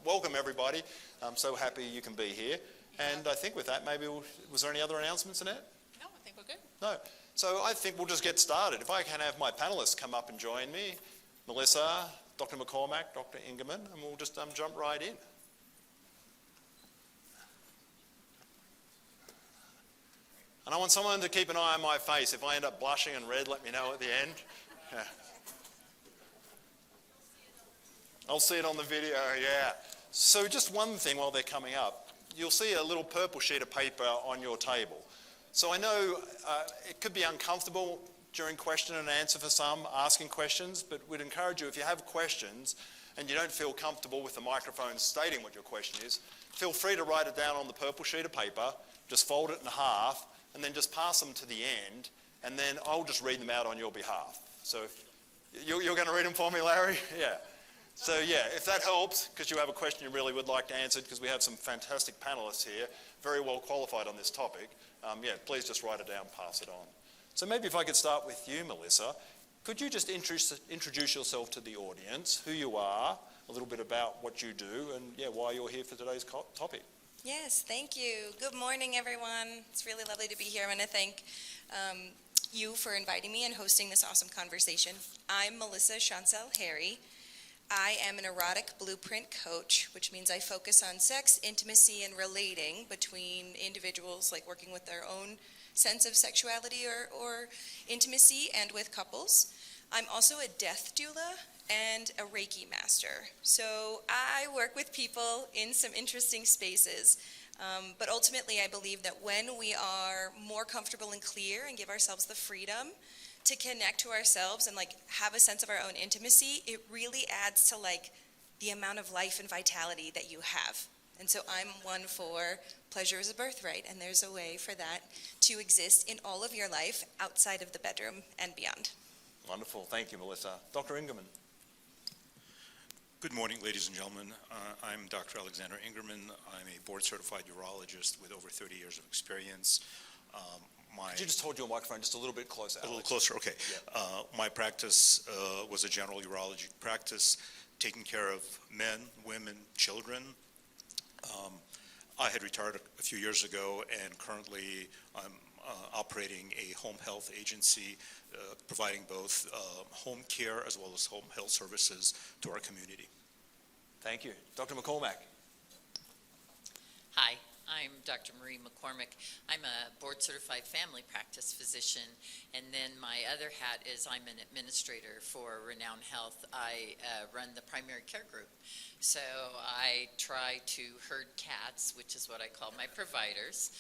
welcome everybody. I'm so happy you can be here. And I think with that, maybe, was there any other announcements, Annette? No, I think we're good. No. So I think we'll just get started. If I can have my panelists come up and join me, Melissa, Dr. McCormack, Dr. Ingerman, and we'll just jump right in. And I want someone to keep an eye on my face. If I end up blushing and red, let me know at the end. Yeah. I'll see it on the video, yeah. So just one thing while they're coming up. You'll see a little purple sheet of paper on your table. So I know it could be uncomfortable during question and answer for some, asking questions, but we'd encourage you, if you have questions and you don't feel comfortable with the microphone stating what your question is, feel free to write it down on the purple sheet of paper, just fold it in half, and then just pass them to the end, and then I'll just read them out on your behalf. So you're going to read them for me, Larry? Yeah. So yeah, if that helps, because you have a question you really would like to answer, because we have some fantastic panelists here, very well qualified on this topic, yeah, please just write it down, pass it on. So maybe if I could start with you, Melissa, could you just introduce yourself to the audience, who you are, a little bit about what you do, and yeah, why you're here for today's topic? Yes, thank you. Good morning, everyone. It's really lovely to be here. I want to thank you for inviting me and hosting this awesome conversation. I'm Melissa Chancel Harry. I am an erotic blueprint coach, which means I focus on sex, intimacy, and relating between individuals, like working with their own sense of sexuality or intimacy, and with couples. I'm also a death doula and a Reiki master. So I work with people in some interesting spaces. But ultimately, I believe that when we are more comfortable and clear and give ourselves the freedom to connect to ourselves and like have a sense of our own intimacy, it really adds to like the amount of life and vitality that you have. And so I'm one for pleasure is a birthright, and there's a way for that to exist in all of your life outside of the bedroom and beyond. Wonderful. Thank you, Melissa. Dr. Ingerman. Good morning, ladies and gentlemen. I'm Dr. Alexander Ingerman. I'm a board-certified urologist with over 30 years of experience. Could you just hold your microphone just a little bit closer, Alex? A little closer, okay. Yeah. My practice was a general urology practice, taking care of men, women, children. I had retired a few years ago, and currently I'm operating a home health agency, providing both home care as well as home health services to our community. Thank you. Dr. McCormack. Hi, I'm Dr. Marie McCormick. I'm a board-certified family practice physician, and then my other hat is I'm an administrator for Renown Health. I run the primary care group. So I try to herd cats, which is what I call my providers.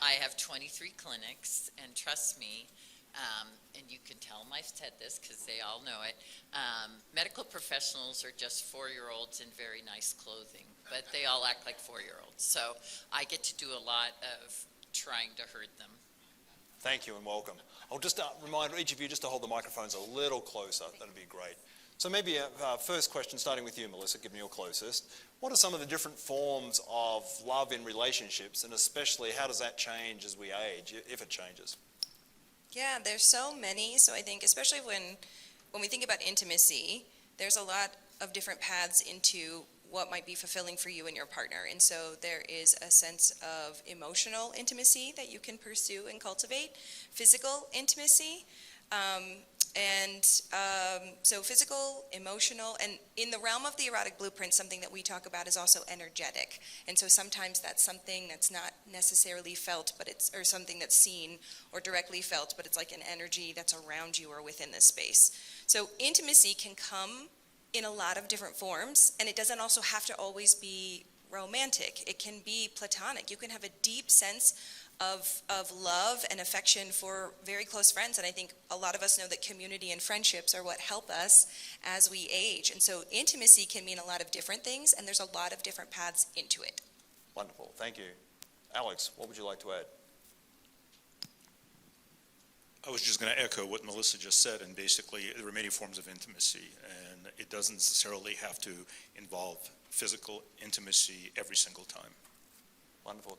I have 23 clinics, and trust me, and you can tell them I've said this because they all know it, medical professionals are just 4-year-olds in very nice clothing, but they all act like 4-year-olds. So I get to do a lot of trying to herd them. Thank you and welcome. I'll just remind each of you just to hold the microphones a little closer. That'd be great. So maybe a first question, starting with you, Melissa, given you're closest. What are some of the different forms of love in relationships, and especially how does that change as we age, if it changes? Yeah, there's so many. So I think especially when we think about intimacy, there's a lot of different paths into what might be fulfilling for you and your partner. And so there is a sense of emotional intimacy that you can pursue and cultivate, physical intimacy, so physical, emotional, and in the realm of the erotic blueprint, something that we talk about is also energetic. And so sometimes that's something that's not necessarily felt, or something that's seen or directly felt, but it's like an energy that's around you or within this space. So intimacy can come in a lot of different forms, and it doesn't also have to always be romantic. It can be platonic. You can have a deep sense of love and affection for very close friends, and I think a lot of us know that community and friendships are what help us as we age. And so intimacy can mean a lot of different things, and there's a lot of different paths into it. Wonderful, thank you. Alex, what would you like to add? I was just going to echo what Melissa just said, and basically there are many forms of intimacy, and it doesn't necessarily have to involve physical intimacy every single time. Wonderful.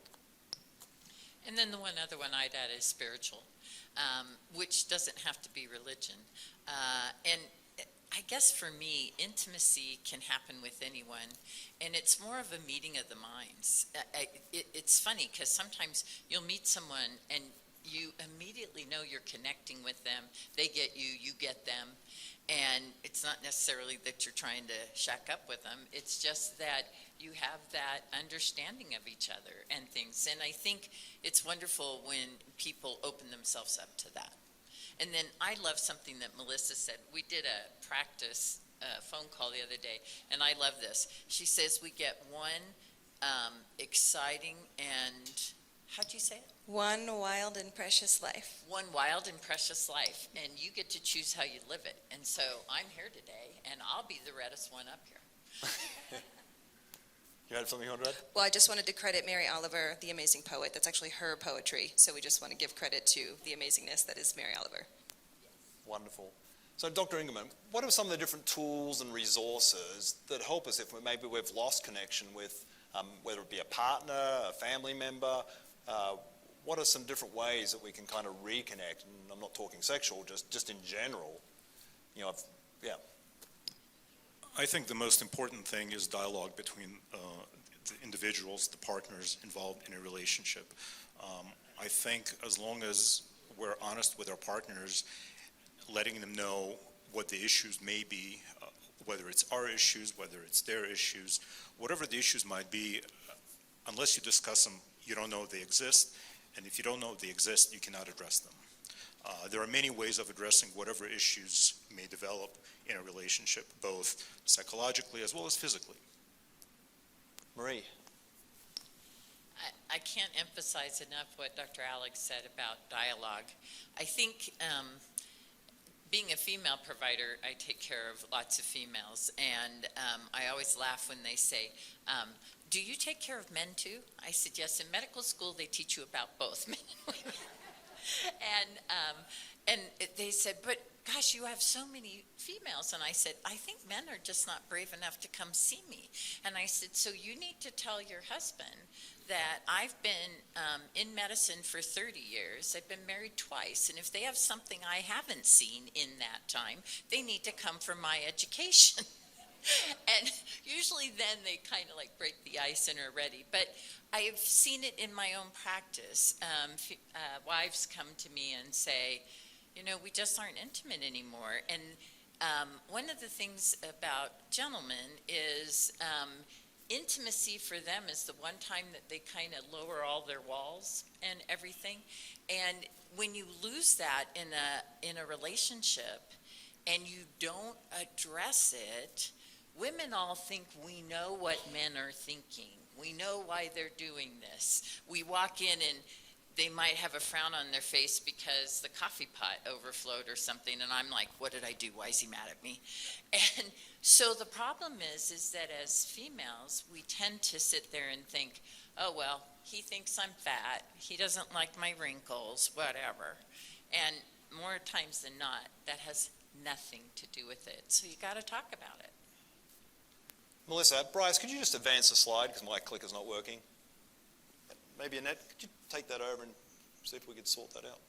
And then the one other one I'd add is spiritual, which doesn't have to be religion. And I guess for me, intimacy can happen with anyone, and it's more of a meeting of the minds. It's funny because sometimes you'll meet someone and you immediately know you're connecting with them. They get you, you get them, and it's not necessarily that you're trying to shack up with them. It's just that you have that understanding of each other and things, and I think it's wonderful when people open themselves up to that. And then I love something that Melissa said. We did a practice phone call the other day, and I love this. She says we get one exciting and, how'd you say it? One wild and precious life. One wild and precious life, and you get to choose how you live it. And so I'm here today, and I'll be the reddest one up here. You had something you wanted to add? Well, I just wanted to credit Mary Oliver, the amazing poet. That's actually her poetry. So we just want to give credit to the amazingness that is Mary Oliver. Wonderful. So, Dr. Ingerman, what are some of the different tools and resources that help us if maybe we've lost connection with, whether it be a partner, a family member? What are some different ways that we can kind of reconnect? And I'm not talking sexual, just in general. You know, I think the most important thing is dialogue between the individuals, the partners involved in a relationship. I think as long as we're honest with our partners, letting them know what the issues may be, whether it's our issues, whether it's their issues, whatever the issues might be, unless you discuss them, you don't know they exist, and if you don't know they exist, you cannot address them. There are many ways of addressing whatever issues may develop in a relationship, both psychologically as well as physically. Marie. I can't emphasize enough what Dr. Alex said about dialogue. I think being a female provider, I take care of lots of females, and I always laugh when they say, do you take care of men too? I said, yes, in medical school they teach you about both men and women. And they said, but gosh, you have so many females. And I said, I think men are just not brave enough to come see me. And I said, so you need to tell your husband that I've been in medicine for 30 years. I've been married twice. And if they have something I haven't seen in that time, they need to come for my education. And usually then they kind of like break the ice and are ready. But I've seen it in my own practice. Wives come to me and say, you know, we just aren't intimate anymore. And one of the things about gentlemen is intimacy for them is the one time that they kind of lower all their walls and everything. And when you lose that in a relationship and you don't address it, women all think we know what men are thinking. We know why they're doing this. We walk in and they might have a frown on their face because the coffee pot overflowed or something, and I'm like, what did I do? Why is he mad at me? And so the problem is that as females, we tend to sit there and think, oh, well, he thinks I'm fat. He doesn't like my wrinkles, whatever. And more times than not, that has nothing to do with it. So you got to talk about it. Melissa, Bryce, could you just advance the slide because my clicker's not working? Maybe Annette, could you take that over and see if we could sort that out?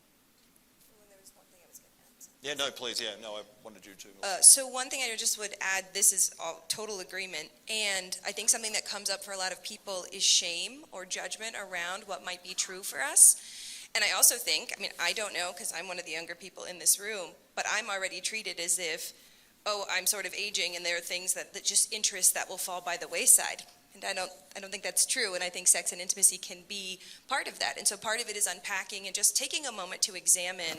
There was one thing I was going to add. Yeah, no, please, yeah, no, I wanted you to. So one thing I just would add, this is all total agreement, and I think something that comes up for a lot of people is shame or judgment around what might be true for us. And I also think, I mean, I don't know because I'm one of the younger people in this room, but I'm already treated as if, oh, I'm sort of aging and there are things that just interests that will fall by the wayside. And I don't think that's true, and I think sex and intimacy can be part of that. And so part of it is unpacking and just taking a moment to examine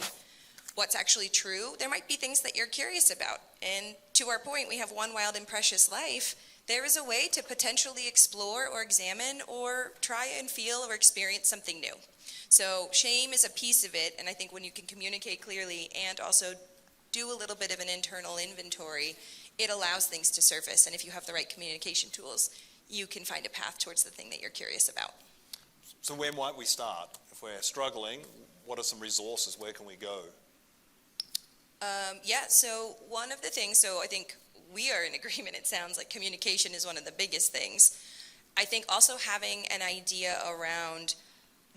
what's actually true. There might be things that you're curious about. And to our point, we have one wild and precious life. There is a way to potentially explore or examine or try and feel or experience something new. So shame is a piece of it, and I think when you can communicate clearly and also do a little bit of an internal inventory, it allows things to surface. And if you have the right communication tools, you can find a path towards the thing that you're curious about. So where might we start? If we're struggling, what are some resources? Where can we go? So one of the things, so I think we are in agreement, it sounds like communication is one of the biggest things. I think also having an idea around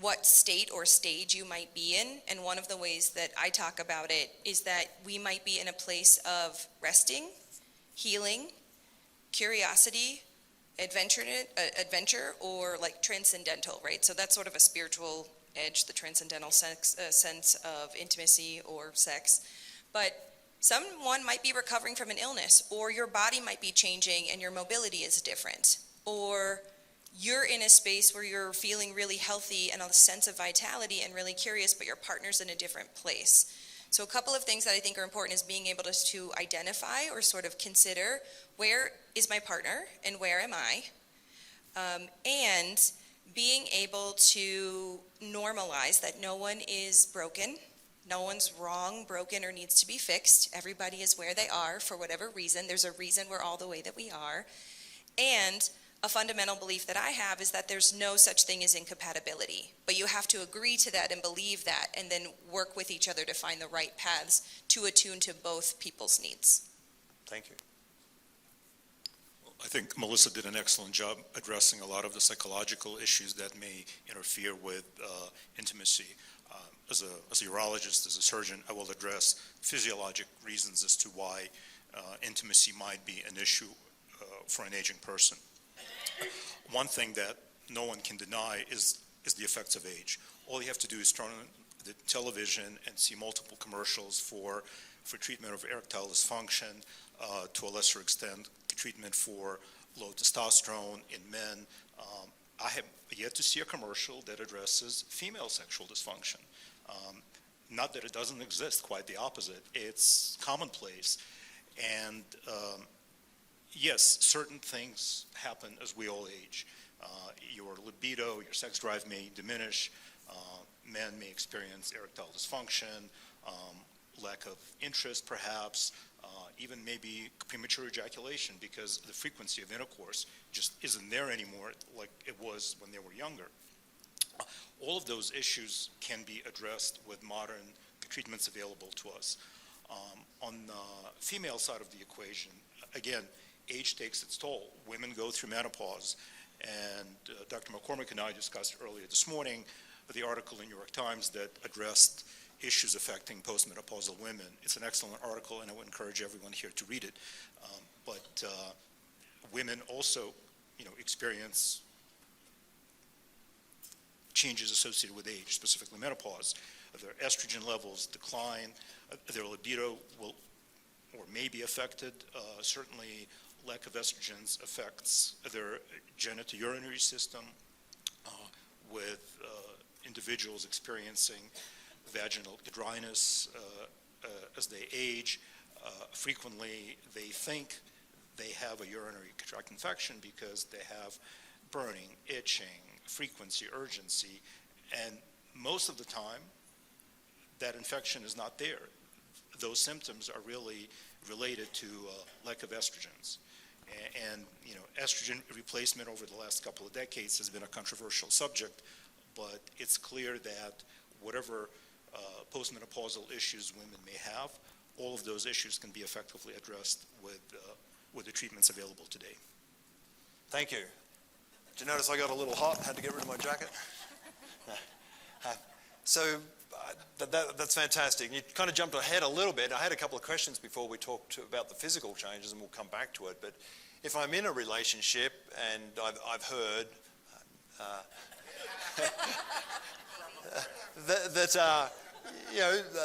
what state or stage you might be in. And one of the ways that I talk about it is that we might be in a place of resting, healing, curiosity, adventure, or like transcendental, right? So that's sort of a spiritual edge, the transcendental sense of intimacy or sex. But someone might be recovering from an illness, or your body might be changing and your mobility is different, or you're in a space where you're feeling really healthy and a sense of vitality and really curious, but your partner's in a different place. So a couple of things that I think are important is being able to identify or sort of consider, where is my partner and where am I? And being able to normalize that no one is broken, no one's wrong, broken, or needs to be fixed. Everybody is where they are for whatever reason. There's a reason we're all the way that we are. And a fundamental belief that I have is that there's no such thing as incompatibility, but you have to agree to that and believe that, and then work with each other to find the right paths to attune to both people's needs. Thank you. I think Melissa did an excellent job addressing a lot of the psychological issues that may interfere with intimacy. As a urologist, as a surgeon, I will address physiologic reasons as to why intimacy might be an issue for an aging person. One thing that no one can deny is the effects of age. All you have to do is turn on the television and see multiple commercials for treatment of erectile dysfunction, to a lesser extent, treatment for low testosterone in men. I have yet to see a commercial that addresses female sexual dysfunction. Not that it doesn't exist, quite the opposite. It's commonplace. And yes, certain things happen as we all age. Your libido, your sex drive may diminish. Men may experience erectile dysfunction, lack of interest perhaps, even maybe premature ejaculation because the frequency of intercourse just isn't there anymore like it was when they were younger. All of those issues can be addressed with modern treatments available to us. On the female side of the equation, again, age takes its toll. Women go through menopause, and Dr. McCormick and I discussed earlier this morning the article in New York Times that addressed issues affecting postmenopausal women. It's an excellent article, and I would encourage everyone here to read it. But women also, experience changes associated with age, specifically menopause. Their estrogen levels decline, their libido will or may be affected. Certainly, lack of estrogens affects their genitourinary system, with individuals experiencing vaginal dryness as they age. Frequently, they think they have a urinary tract infection because they have burning, itching, frequency, urgency, and most of the time, that infection is not there. Those symptoms are really related to lack of estrogens. And estrogen replacement over the last couple of decades has been a controversial subject, but it's clear that whatever postmenopausal issues women may have, all of those issues can be effectively addressed with the treatments available today. Thank you. Did you notice I got a little hot? Had to get rid of my jacket. So that's fantastic. You kind of jumped ahead a little bit. I had a couple of questions before we talked about the physical changes, and we'll come back to it. But if I'm in a relationship and I've heard that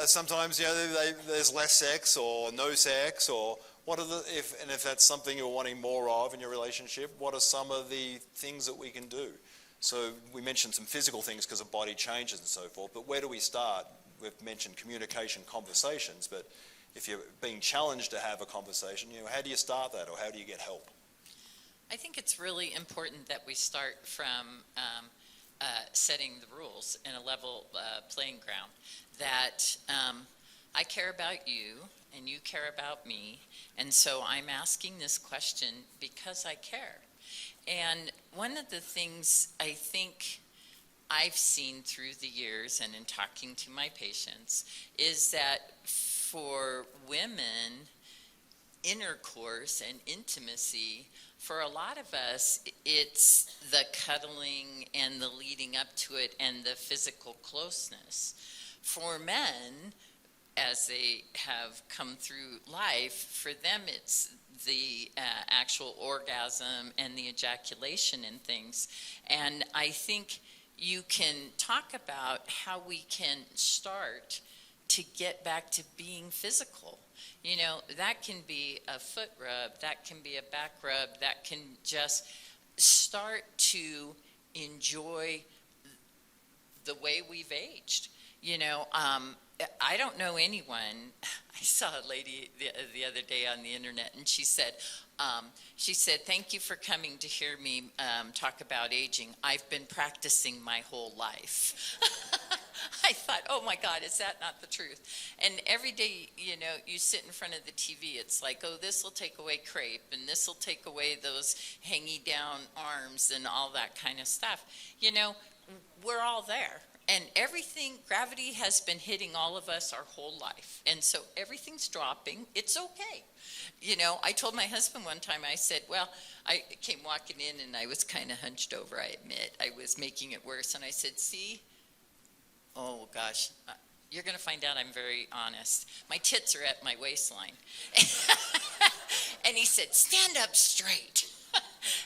sometimes there's less sex or no sex, or what are if that's something you're wanting more of in your relationship, what are some of the things that we can do? So we mentioned some physical things because of body changes and so forth, but where do we start? We've mentioned communication, conversations, but if you're being challenged to have a conversation, how do you start that, or how do you get help? I think it's really important that we start from setting the rules in a level playing ground, that I care about you and you care about me, and so I'm asking this question because I care. And one of the things I think I've seen through the years and in talking to my patients is that for women, intercourse and intimacy For a lot of us, it's the cuddling and the leading up to it and the physical closeness. For men, as they have come through life, for them it's the actual orgasm and the ejaculation and things. And I think you can talk about how we can start to get back to being physical. You know, that can be a foot rub, that can be a back rub, that can just start to enjoy the way we've aged. You know, I don't know anyone. I saw a lady the other day on the internet, and she said, thank you for coming to hear me talk about aging. I've been practicing my whole life. I thought, oh my God, is that not the truth? And every day, you know, you sit in front of the TV, it's like, oh, this will take away crepe, and this will take away those hangy down arms and all that kind of stuff. You know, we're all there. And everything, gravity has been hitting all of us our whole life. And so everything's dropping. It's okay. You know, I told my husband one time, I said, well, I came walking in and I was kind of hunched over, I admit. I was making it worse. And I said, see, oh gosh, you're going to find out I'm very honest. My tits are at my waistline. And he said, stand up straight.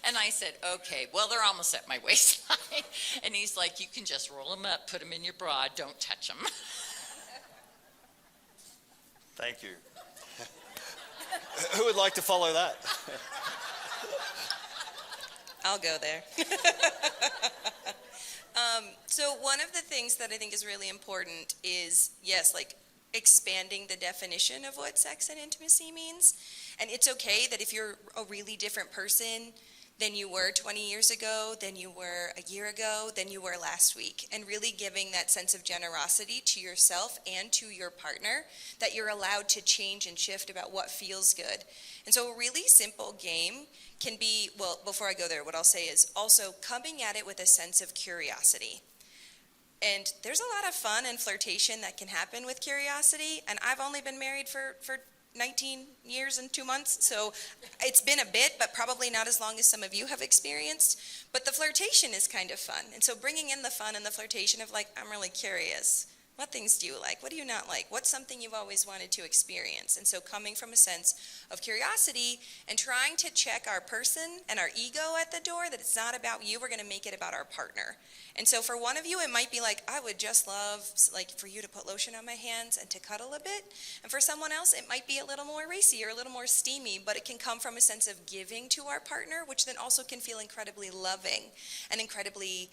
And I said, okay, well, they're almost at my waistline. And he's like, you can just roll them up, put them in your bra, don't touch them. Thank you. Who would like to follow that? I'll go there. So one of the things that I think is really important is, yes, like expanding the definition of what sex and intimacy means. And it's okay that if you're a really different person than you were 20 years ago, than you were a year ago, than you were last week, and really giving that sense of generosity to yourself and to your partner, that you're allowed to change and shift about what feels good. And so a really simple game can be, well, before I go there, what I'll say is also coming at it with a sense of curiosity. And there's a lot of fun and flirtation that can happen with curiosity, and I've only been married for 19 years and 2 months, so it's been a bit, but probably not as long as some of you have experienced. But the flirtation is kind of fun, and so bringing in the fun and the flirtation of like, I'm really curious. What things do you like? What do you not like? What's something you've always wanted to experience? And so coming from a sense of curiosity and trying to check our person and our ego at the door, that it's not about you, we're going to make it about our partner. And so for one of you, it might be like, I would just love like for you to put lotion on my hands and to cuddle a bit. And for someone else, it might be a little more racy or a little more steamy, but it can come from a sense of giving to our partner, which then also can feel incredibly loving and incredibly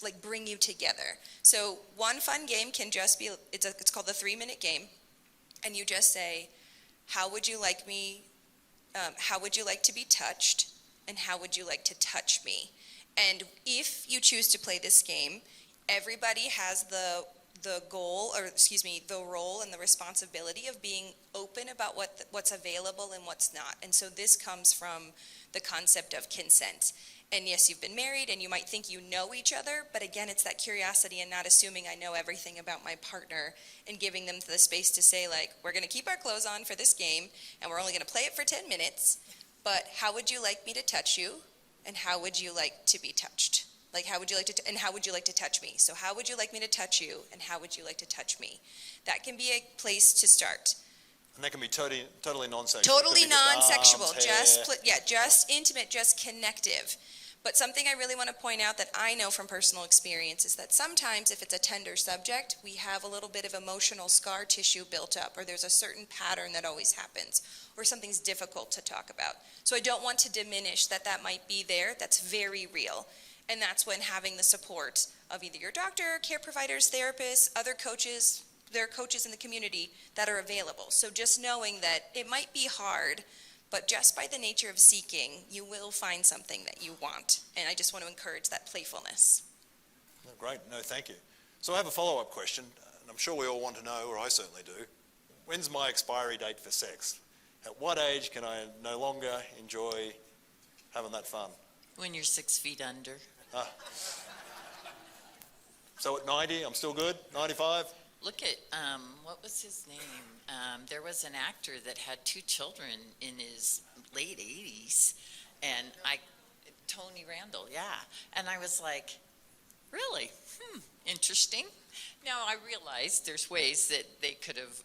like bring you together. So one fun game can just be, it's called the 3-minute game. And you just say, how would you like me, how would you like to be touched? And how would you like to touch me? And if you choose to play this game, everybody has the goal, or excuse me, the role and the responsibility of being open about what's available and what's not. And so this comes from the concept of consent. And yes, you've been married and you might think you know each other, but again, it's that curiosity and not assuming I know everything about my partner and giving them the space to say like, we're going to keep our clothes on for this game and we're only going to play it for 10 minutes, but how would you like me to touch you? And how would you like to be touched? Like, how would you like to, and how would you like to touch me? So how would you like me to touch you? And how would you like to touch me? That can be a place to start. And that can be totally non-sexual. Totally non-sexual, arms, just intimate, just connective. But something I really want to point out that I know from personal experience is that sometimes if it's a tender subject, we have a little bit of emotional scar tissue built up, or there's a certain pattern that always happens, or something's difficult to talk about. So I don't want to diminish that might be there. That's very real. And that's when having the support of either your doctor, care providers, therapists, other coaches, there are coaches in the community that are available. So just knowing that it might be hard, but just by the nature of seeking, you will find something that you want. And I just want to encourage that playfulness. Oh, great. No, thank you. So I have a follow-up question, and I'm sure we all want to know, or I certainly do. When's my expiry date for sex? At what age can I no longer enjoy having that fun? When you're 6 feet under. So at 90, I'm still good? 95? Look at, what was his name? There was an actor that had 2 children in his late 80s, And Tony Randall, yeah. And I was like, really? Interesting. Now I realize there's ways that they could have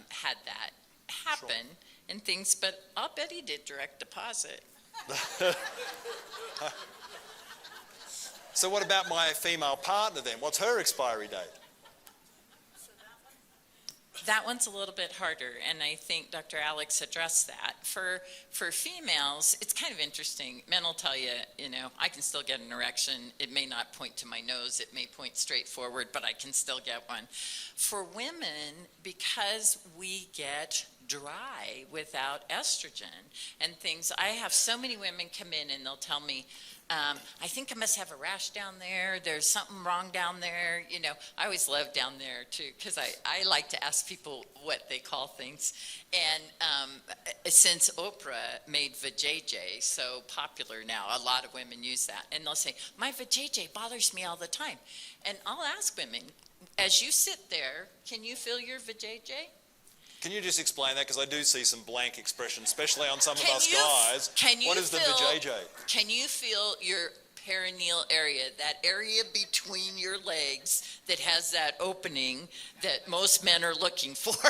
had that happen and things, but I'll bet he did direct deposit. So what about my female partner then? What's her expiry date? That one's a little bit harder, and I think Dr. Alex addressed that. For females, it's kind of interesting. Men will tell you, I can still get an erection. It may not point to my nose. It may point straight forward, but I can still get one. For women, because we get dry without estrogen and things, I have so many women come in and they'll tell me, I think I must have a rash down there. There's something wrong down there. I always love down there too, because I like to ask people what they call things. And since Oprah made vajayjay so popular now, a lot of women use that. And they'll say, my vajayjay bothers me all the time. And I'll ask women, as you sit there, can you feel your vajayjay? Can you just explain that? Because I do see some blank expressions, especially on some of us guys. What is the vajayjay? Can you feel your perineal area, that area between your legs that has that opening that most men are looking for?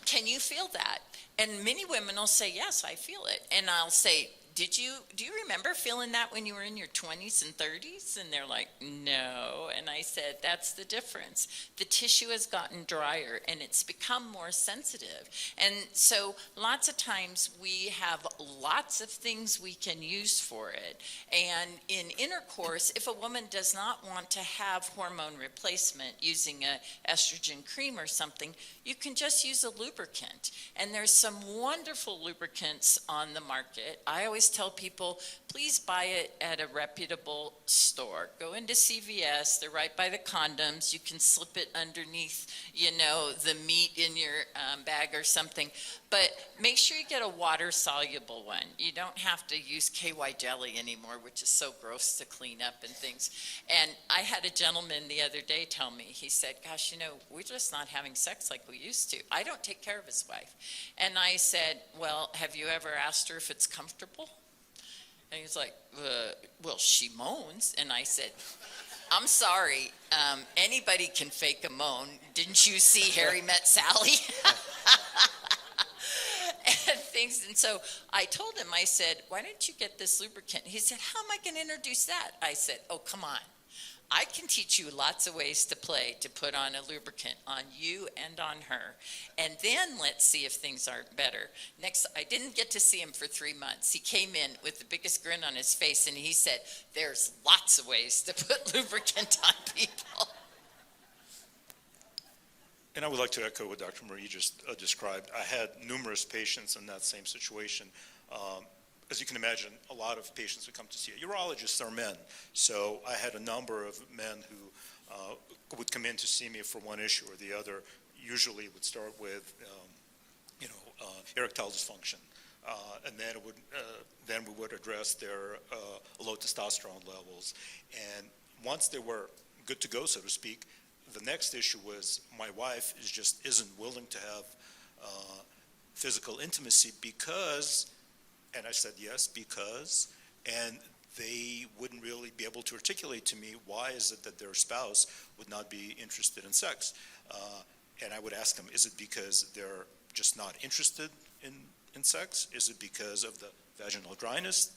Can you feel that? And many women will say, yes, I feel it. And I'll say, do you remember feeling that when you were in your 20s and 30s? And they're like, no. And I said, that's the difference. The tissue has gotten drier and it's become more sensitive. And so lots of times we have lots of things we can use for it. And in intercourse, if a woman does not want to have hormone replacement using a estrogen cream or something, you can just use a lubricant. And there's some wonderful lubricants on the market. I always tell people, please buy it at a reputable store. Go into CVS, they're right by the condoms. You can slip it underneath, the meat in your bag or something. But make sure you get a water-soluble one. You don't have to use KY jelly anymore, which is so gross to clean up and things. And I had a gentleman the other day tell me, he said, gosh, we're just not having sex like we used to. I don't take care of his wife. And I said, well, have you ever asked her if it's comfortable? And he's like, well, she moans. And I said, I'm sorry, anybody can fake a moan. Didn't you see Harry Met Sally? And things. And so I told him, I said, why don't you get this lubricant? He said, how am I going to introduce that? I said, oh, come on. I can teach you lots of ways to put on a lubricant on you and on her. And then let's see if things are better. Next, I didn't get to see him for 3 months. He came in with the biggest grin on his face and he said, there's lots of ways to put lubricant on people. And I would like to echo what Dr. Marie just described. I had numerous patients in that same situation. As you can imagine, a lot of patients who come to see a urologist are men. So I had a number of men who would come in to see me for one issue or the other. Usually it would start with, erectile dysfunction. And then we would address their low testosterone levels. And once they were good to go, so to speak, the next issue was my wife isn't willing to have physical intimacy because. And I said, yes, because, and they wouldn't really be able to articulate to me why is it that their spouse would not be interested in sex. And I would ask them, is it because they're just not interested in sex? Is it because of the vaginal dryness?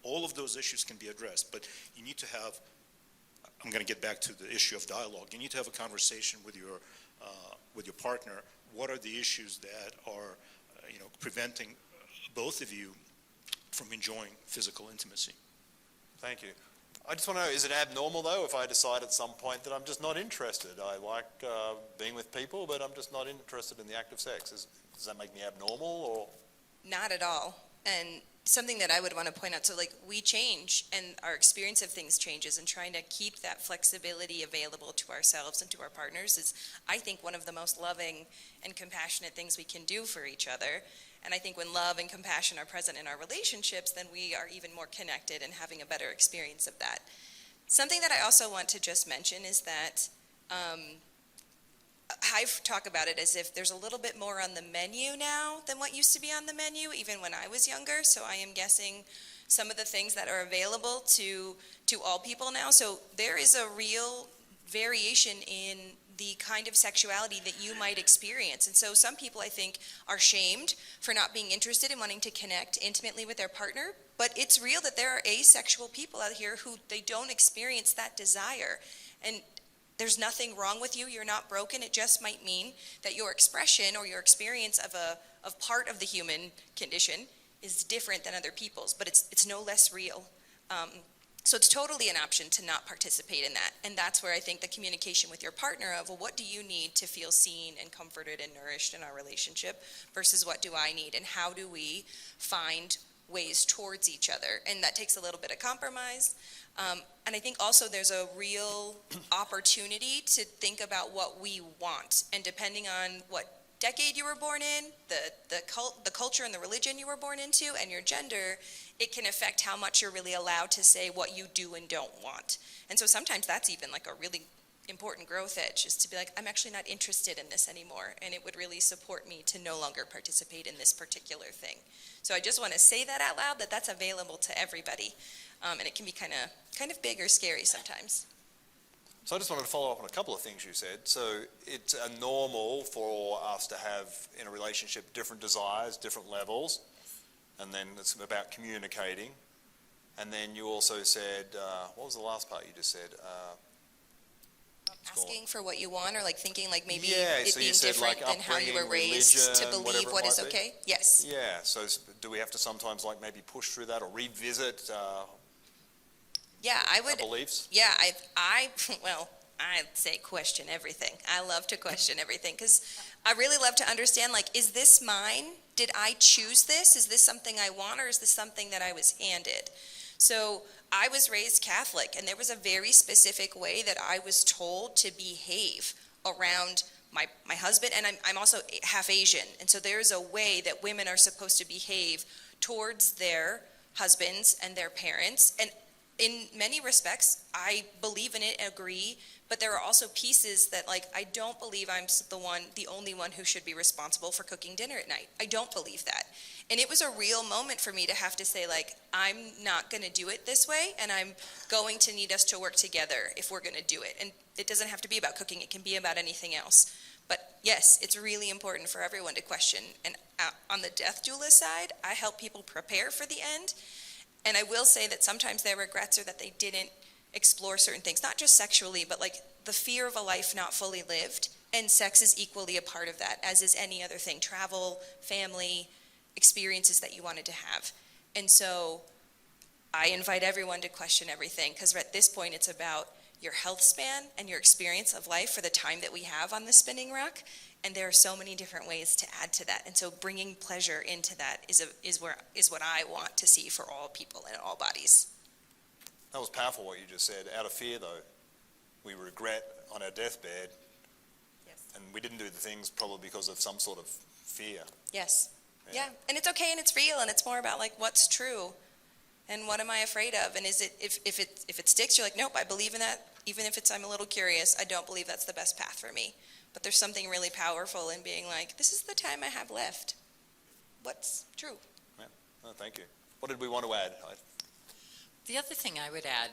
All of those issues can be addressed, but you need to have, I'm going to get back to the issue of dialogue, you need to have a conversation with your partner. What are the issues that are preventing both of you from enjoying physical intimacy? Thank you. I just want to know, is it abnormal though if I decide at some point that I'm just not interested? I like being with people, but I'm just not interested in the act of sex. Does that make me abnormal or? Not at all. And something that I would want to point out, so we change and our experience of things changes, and trying to keep that flexibility available to ourselves and to our partners is, I think, one of the most loving and compassionate things we can do for each other. And I think when love and compassion are present in our relationships, then we are even more connected and having a better experience of that. Something that I also want to just mention is that I talk about it as if there's a little bit more on the menu now than what used to be on the menu, even when I was younger. So I am guessing some of the things that are available to all people now. So there is a real variation in the kind of sexuality that you might experience. And so some people, I think, are shamed for not being interested in wanting to connect intimately with their partner. But it's real that there are asexual people out here who they don't experience that desire. And there's nothing wrong with you. You're not broken. It just might mean that your expression or your experience of part of the human condition is different than other people's, but it's no less real. So it's totally an option to not participate in that. And that's where I think the communication with your partner of, well, what do you need to feel seen and comforted and nourished in our relationship versus what do I need? And how do we find ways towards each other? And that takes a little bit of compromise. And I think also there's a real opportunity to think about what we want. And depending on what decade you were born in, the culture and the religion you were born into, and your gender, it can affect how much you're really allowed to say what you do and don't want. And so sometimes that's even like a really important growth edge, is to be like, I'm actually not interested in this anymore, and it would really support me to no longer participate in this particular thing. So I just want to say that out loud, that that's available to everybody, and it can be kind of big or scary sometimes. So I just wanted to follow up on a couple of things you said. So it's normal for us to have in a relationship different desires, different levels, and then it's about communicating. And then you also said, what was the last part you just said? Asking for what you want, or like thinking like maybe Yeah, it so being you said different like than how you were upbringing, raised to religion, believe whatever what it is might be. okay. Yes. Yeah, so do we have to sometimes like maybe push through that or revisit Yeah, I our would. beliefs? Yeah, well, I'd say question everything. I love to question everything because I really love to understand, like, is this mine? Did I choose this? Is this something I want, or is this something that I was handed? So I was raised Catholic, and there was a very specific way that I was told to behave around my husband, and I'm also half Asian, and so there's a way that women are supposed to behave towards their husbands and their parents, and in many respects, I believe in it, agree, but there are also pieces that, like, I don't believe I'm the only one who should be responsible for cooking dinner at night. I don't believe that. And it was a real moment for me to have to say, like, I'm not going to do it this way, and I'm going to need us to work together if we're going to do it. And it doesn't have to be about cooking. It can be about anything else. But yes, it's really important for everyone to question. And on the death doula side, I help people prepare for the end. And I will say that sometimes their regrets are that they didn't explore certain things, not just sexually, but like the fear of a life not fully lived. And sex is equally a part of that, as is any other thing, travel, family, experiences that you wanted to have. And so I invite everyone to question everything, because at this point it's about your health span and your experience of life for the time that we have on the spinning rock. And there are so many different ways to add to that. And so bringing pleasure into that is what I want to see for all people and all bodies. That was powerful what you just said. Out of fear, though, we regret on our deathbed, Yes. and we didn't do the things probably because of some sort of fear. Yes. Yeah. And it's okay and it's real, and it's more about like what's true and what am I afraid of, and is it if it sticks, you're like, nope, I believe in that. Even if I'm a little curious, I don't believe that's the best path for me. But there's something really powerful in being like, this is the time I have left. What's true? Yeah. Oh, thank you. What did we want to add? The other thing I would add,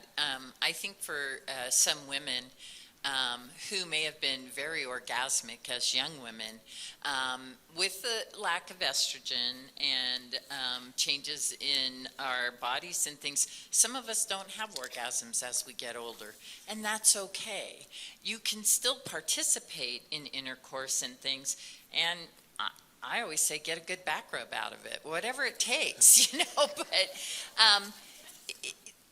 I think for some women who may have been very orgasmic as young women, with the lack of estrogen and changes in our bodies and things, some of us don't have orgasms as we get older, and that's okay. You can still participate in intercourse and things, and I always say get a good back rub out of it, whatever it takes, but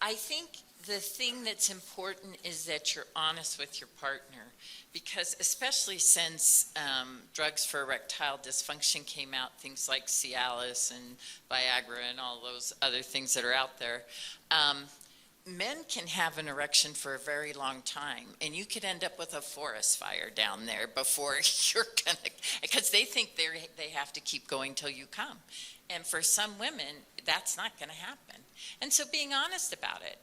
I think the thing that's important is that you're honest with your partner, because especially since drugs for erectile dysfunction came out, things like Cialis and Viagra and all those other things that are out there, men can have an erection for a very long time, and you could end up with a forest fire down there before you're gonna, because they think they have to keep going till you come. And for some women, that's not going to happen. And so being honest about it,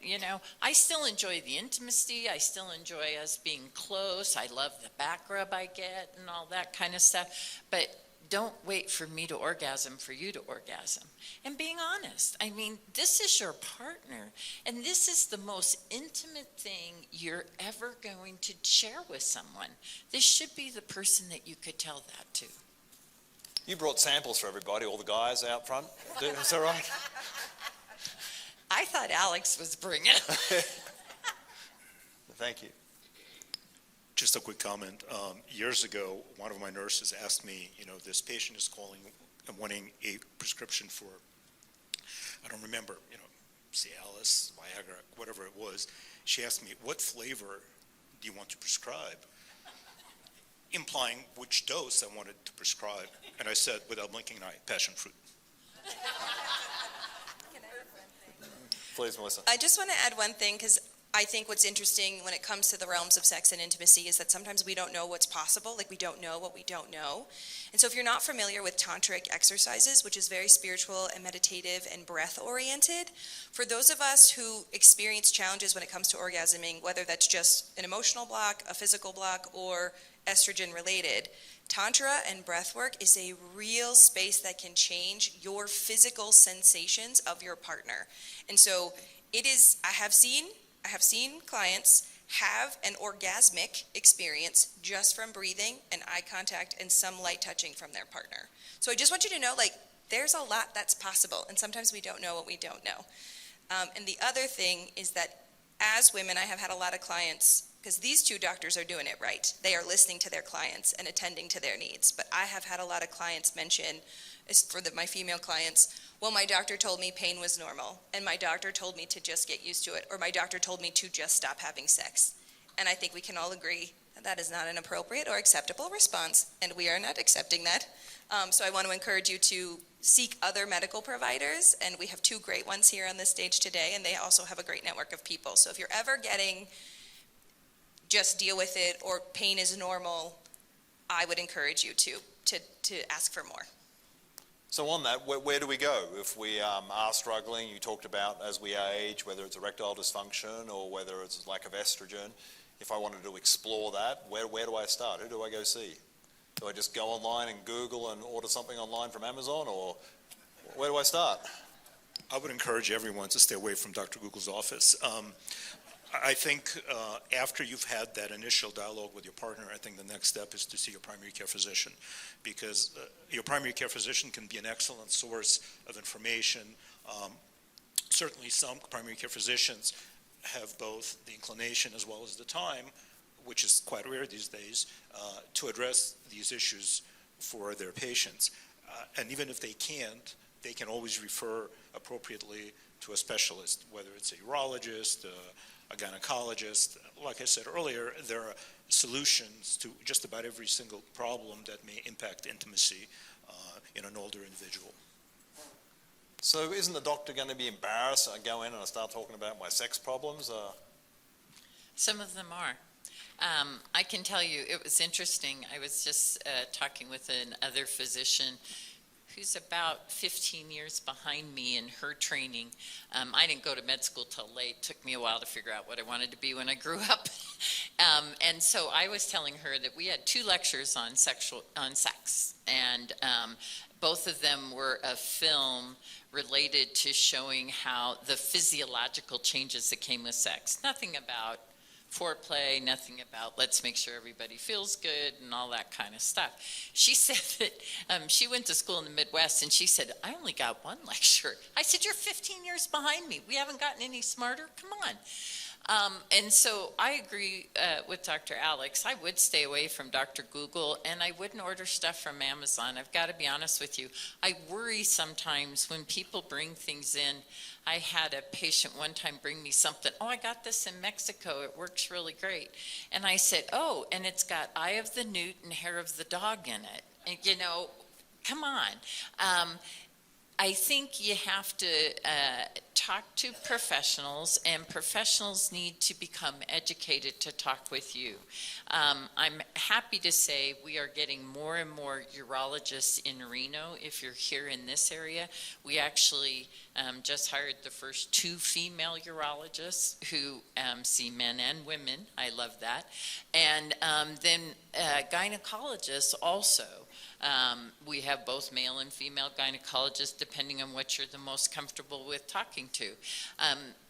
I still enjoy the intimacy. I still enjoy us being close. I love the back rub I get and all that kind of stuff. But don't wait for me to orgasm for you to orgasm. And being honest, I mean, this is your partner, and this is the most intimate thing you're ever going to share with someone. This should be the person that you could tell that to. You brought samples for everybody, all the guys out front. Is that right? I thought Alex was bringing it. Thank you. Just a quick comment. Years ago, one of my nurses asked me, this patient is calling and wanting a prescription for, I don't remember, Cialis, Viagra, whatever it was. She asked me, what flavor do you want to prescribe? Implying which dose I wanted to prescribe. And I said, without blinking an eye, passion fruit. Please, Melissa. I just want to add one thing, because I think what's interesting when it comes to the realms of sex and intimacy is that sometimes we don't know what's possible, like we don't know what we don't know. And so if you're not familiar with tantric exercises, which is very spiritual and meditative and breath-oriented, for those of us who experience challenges when it comes to orgasming, whether that's just an emotional block, a physical block, or estrogen-related, Tantra and breathwork is a real space that can change your physical sensations of your partner. And so it is, I have seen clients have an orgasmic experience just from breathing and eye contact and some light touching from their partner. So I just want you to know, there's a lot that's possible, and sometimes we don't know what we don't know. And the other thing is that as women, I have had a lot of clients, because these two doctors are doing it right. They are listening to their clients and attending to their needs. But I have had a lot of clients mention, for my female clients, well, my doctor told me pain was normal, and my doctor told me to just get used to it, or my doctor told me to just stop having sex. And I think we can all agree that that is not an appropriate or acceptable response, and we are not accepting that. So I want to encourage you to seek other medical providers, and we have two great ones here on this stage today, and they also have a great network of people. So if you're ever getting just deal with it or pain is normal, I would encourage you to ask for more. So on that, where do we go if we are struggling? You talked about as we age, whether it's erectile dysfunction or whether it's lack of estrogen. If I wanted to explore that, where do I start? Who do I go see? Do I just go online and Google and order something online from Amazon, or where do I start? I would encourage everyone to stay away from Dr. Google's office. I think after you've had that initial dialogue with your partner, I think the next step is to see your primary care physician, because your primary care physician can be an excellent source of information. Certainly some primary care physicians have both the inclination as well as the time, which is quite rare these days, to address these issues for their patients. And even if they can't, they can always refer appropriately to a specialist, whether it's a urologist, a gynecologist. Like I said earlier, there are solutions to just about every single problem that may impact intimacy in an older individual. So isn't the doctor going to be embarrassed? I go in and I start talking about my sex problems? Some of them are. I can tell you, it was interesting. I was just talking with another physician who's about 15 years behind me in her training. I didn't go to med school till late. It took me a while to figure out what I wanted to be when I grew up. And so I was telling her that we had 2 lectures on sex, and both of them were a film related to showing how the physiological changes that came with sex. Nothing about foreplay, nothing about let's make sure everybody feels good and all that kind of stuff. She said that she went to school in the Midwest, and she said, I only got 1 lecture. I said, you're 15 years behind me. We haven't gotten any smarter. Come on. And so I agree with Dr. Alex. I would stay away from Dr. Google, and I wouldn't order stuff from Amazon. I've got to be honest with you. I worry sometimes when people bring things in. I had a patient one time bring me something. Oh, I got this in Mexico. It works really great. And I said, oh, and it's got eye of the newt and hair of the dog in it. And, come on. I think you have to talk to professionals, and professionals need to become educated to talk with you. I'm happy to say we are getting more and more urologists in Reno. If you're here in this area, we actually just hired the first 2 female urologists who see men and women. I love that. And then gynecologists also. We have both male and female gynecologists, depending on what you're the most comfortable with talking to.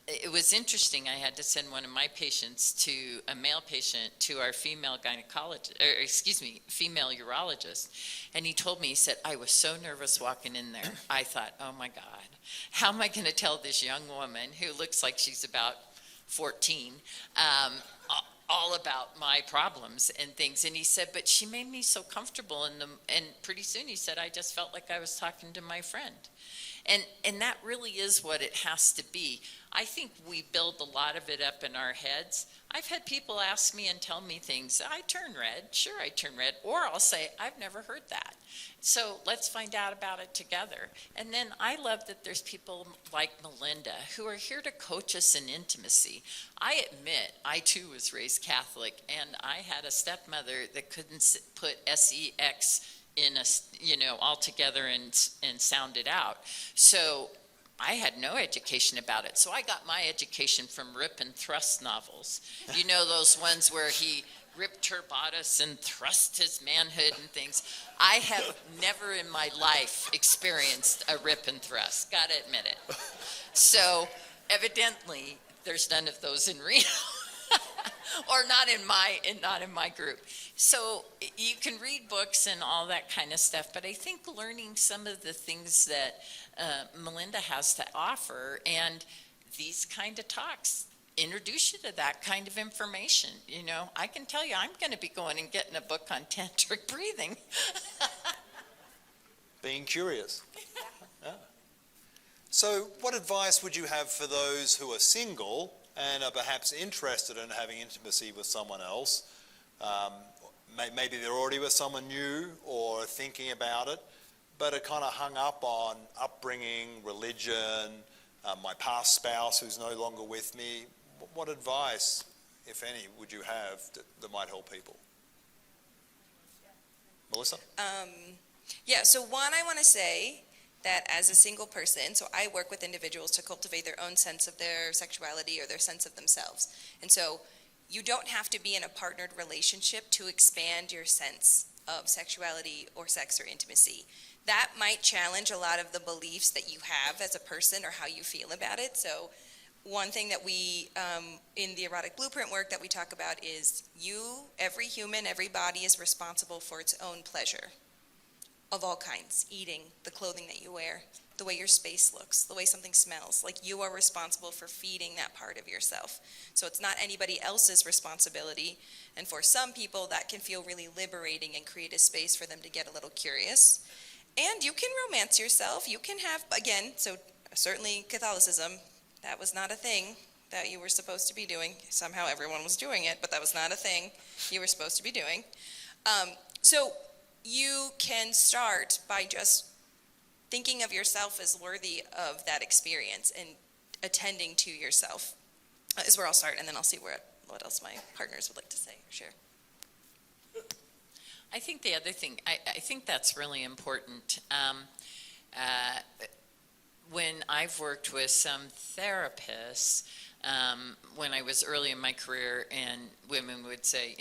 It was interesting. I had to send one of my patients to a male patient to our female gynecologist, or excuse me, female urologist. And he told me, he said, I was so nervous walking in there. I thought, oh my God, how am I going to tell this young woman who looks like she's about 14, all about my problems and things. And he said, but she made me so comfortable and pretty soon he said, I just felt like I was talking to my friend. And that really is what it has to be. I think we build a lot of it up in our heads. I've had people ask me and tell me things. I turn red. Sure, I turn red. Or I'll say, I've never heard that. So let's find out about it together. And then I love that there's people like Melinda who are here to coach us in intimacy. I admit, I too was raised Catholic, and I had a stepmother that couldn't put sex in a, all together and sound it out. So I had no education about it. So I got my education from Rip and Thrust novels. You know, those ones where he ripped her bodice and thrust his manhood and things. I have never in my life experienced a rip and thrust, gotta admit it. So evidently there's none of those in Reno. Or not in my group. So you can read books and all that kind of stuff, but I think learning some of the things that Melinda has to offer and these kind of talks introduce you to that kind of information. You know, I can tell you I'm going to be going and getting a book on tantric breathing. Being curious. Yeah. So what advice would you have for those who are single and are perhaps interested in having intimacy with someone else? Maybe they're already with someone new or thinking about it, but are kind of hung up on upbringing, religion, my past spouse who's no longer with me. What advice, if any, would you have that might help people? Melissa? Yeah, so one, I want to say that as a single person, so I work with individuals to cultivate their own sense of their sexuality or their sense of themselves. And so you don't have to be in a partnered relationship to expand your sense of sexuality or sex or intimacy. That might challenge a lot of the beliefs that you have as a person or how you feel about it. So one thing that we, in the erotic blueprint work that we talk about is every human, every body is responsible for its own pleasure. Of all kinds, eating, the clothing that you wear, the way your space looks, the way something smells. Like you are responsible for feeding that part of yourself. So it's not anybody else's responsibility. And for some people that can feel really liberating and create a space for them to get a little curious. And you can romance yourself. You can have, again, so certainly Catholicism, that was not a thing that you were supposed to be doing. Somehow everyone was doing it, but that was not a thing you were supposed to be doing. So you can start by just thinking of yourself as worthy of that experience and attending to yourself is where I'll start, and then I'll see what else my partners would like to say or share. I think the other thing, I think that's really important. When I've worked with some therapists, when I was early in my career, and women would say,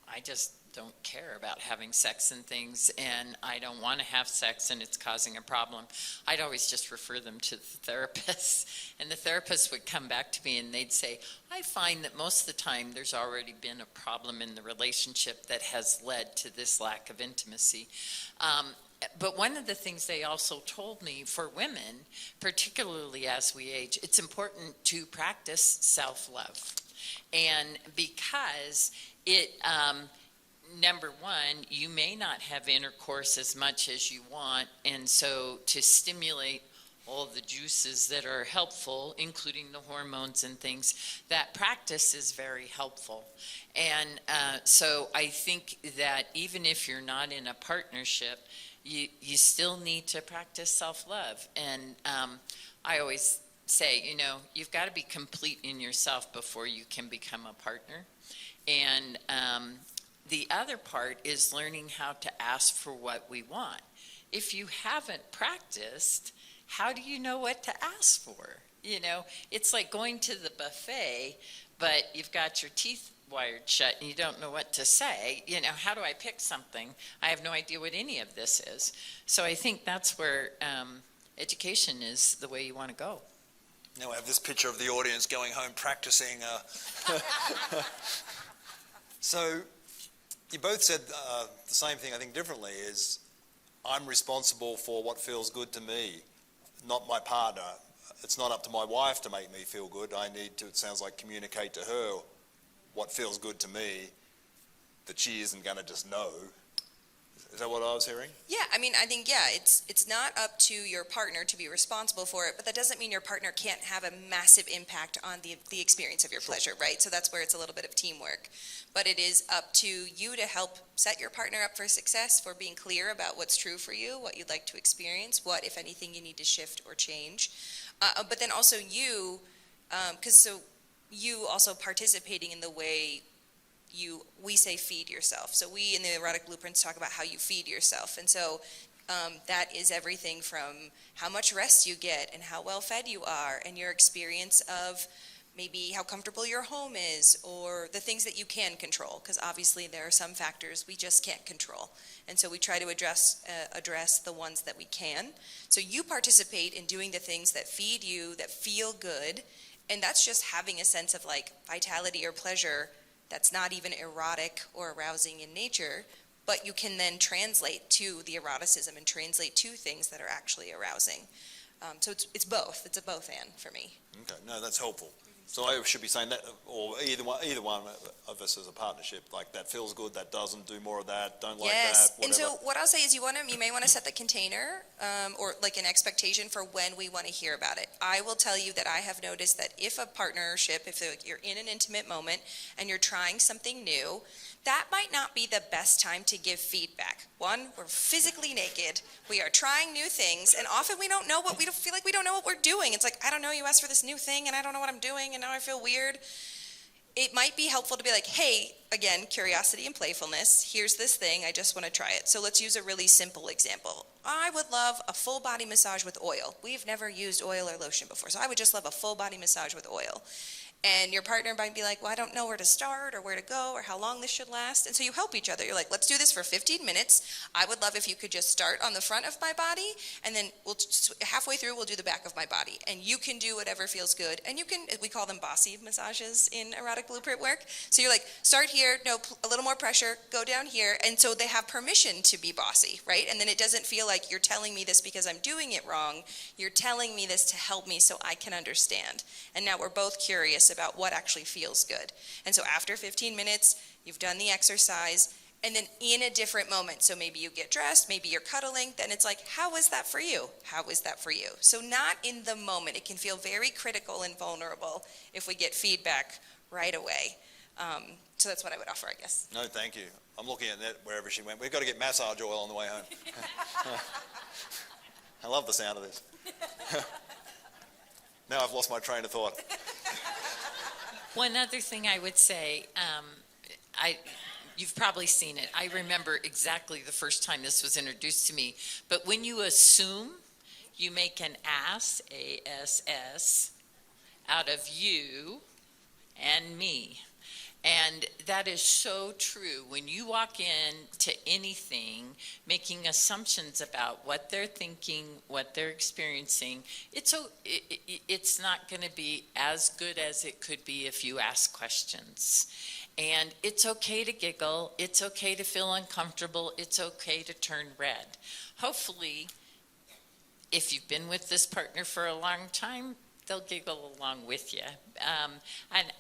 I just don't care about having sex and things, and I don't want to have sex and it's causing a problem, I'd always just refer them to the therapist. And the therapist would come back to me and they'd say, I find that most of the time there's already been a problem in the relationship that has led to this lack of intimacy. But one of the things they also told me for women, particularly as we age, it's important to practice self-love. And because it, number one, you may not have intercourse as much as you want, and so to stimulate all the juices that are helpful, including the hormones and things, that practice is very helpful. And so I think that even if you're not in a partnership, you still need to practice self-love. And I always say, you've got to be complete in yourself before you can become a partner. And the other part is learning how to ask for what we want. If you haven't practiced, how do you know what to ask for? It's like going to the buffet, but you've got your teeth wired shut and you don't know what to say. How do I pick something? I have no idea what any of this is. So I think that's where education is the way you want to go. Now I have this picture of the audience going home practicing. So you both said the same thing, I think differently, is I'm responsible for what feels good to me, not my partner. It's not up to my wife to make me feel good. I need to, it sounds like, communicate to her what feels good to me, that she isn't going to just know. Is that what I was hearing? Yeah, I think, it's not up to your partner to be responsible for it, but that doesn't mean your partner can't have a massive impact on the experience of your pleasure, right? So that's where it's a little bit of teamwork. But it is up to you to help set your partner up for success, for being clear about what's true for you, what you'd like to experience, what, if anything, you need to shift or change. But then also you, you also participating in the way we say feed yourself. So we in the erotic blueprints talk about how you feed yourself. And so that is everything from how much rest you get and how well fed you are, and your experience of maybe how comfortable your home is, or the things that you can control, because obviously there are some factors we just can't control. And so we try to address the ones that we can. So you participate in doing the things that feed you, that feel good, and that's just having a sense of like vitality or pleasure that's not even erotic or arousing in nature, but you can then translate to the eroticism and translate to things that are actually arousing. So it's both. It's a both and for me. Okay, no, that's helpful. So I should be saying that, or either one of us as a partnership, like that feels good, that doesn't, do more of that, don't like that, whatever. And so what I'll say is you may want to set the container or like an expectation for when we want to hear about it. I will tell you that I have noticed that if a partnership, if you're in an intimate moment and you're trying something new, that might not be the best time to give feedback. One, we're physically naked, we are trying new things, and often we don't feel like we don't know what we're doing. It's like, I don't know, you asked for this new thing and I don't know what I'm doing and now I feel weird. It might be helpful to be like, hey, again, curiosity and playfulness, here's this thing, I just want to try it. So let's use a really simple example. I would love a full body massage with oil. We've never used oil or lotion before, so I would just love a full body massage with oil. And your partner might be like, well, I don't know where to start or where to go or how long this should last. And so you help each other. You're like, let's do this for 15 minutes. I would love if you could just start on the front of my body, and then halfway through, we'll do the back of my body. And you can do whatever feels good. And we call them bossy massages in erotic blueprint work. So you're like, start here, no, a little more pressure, go down here. And so they have permission to be bossy, right? And then it doesn't feel like you're telling me this because I'm doing it wrong. You're telling me this to help me so I can understand. And now we're both curious about what actually feels good. And so after 15 minutes, you've done the exercise, and then in a different moment, so maybe you get dressed, maybe you're cuddling, then it's like, how was that for you? How was that for you? So not in the moment. It can feel very critical and vulnerable if we get feedback right away. So that's what I would offer, I guess. No, thank you. I'm looking at that wherever she went. We've got to get massage oil on the way home. I love the sound of this. Now I've lost my train of thought. One other thing I would say, you've probably seen it. I remember exactly the first time this was introduced to me. But when you assume, you make an ass, A-S-S, out of you and me. And that is so true. When you walk in to anything, making assumptions about what they're thinking, what they're experiencing, it's not going to be as good as it could be if you ask questions. And it's okay to giggle. It's okay to feel uncomfortable. It's okay to turn red. Hopefully, if you've been with this partner for a long time, they'll giggle along with you.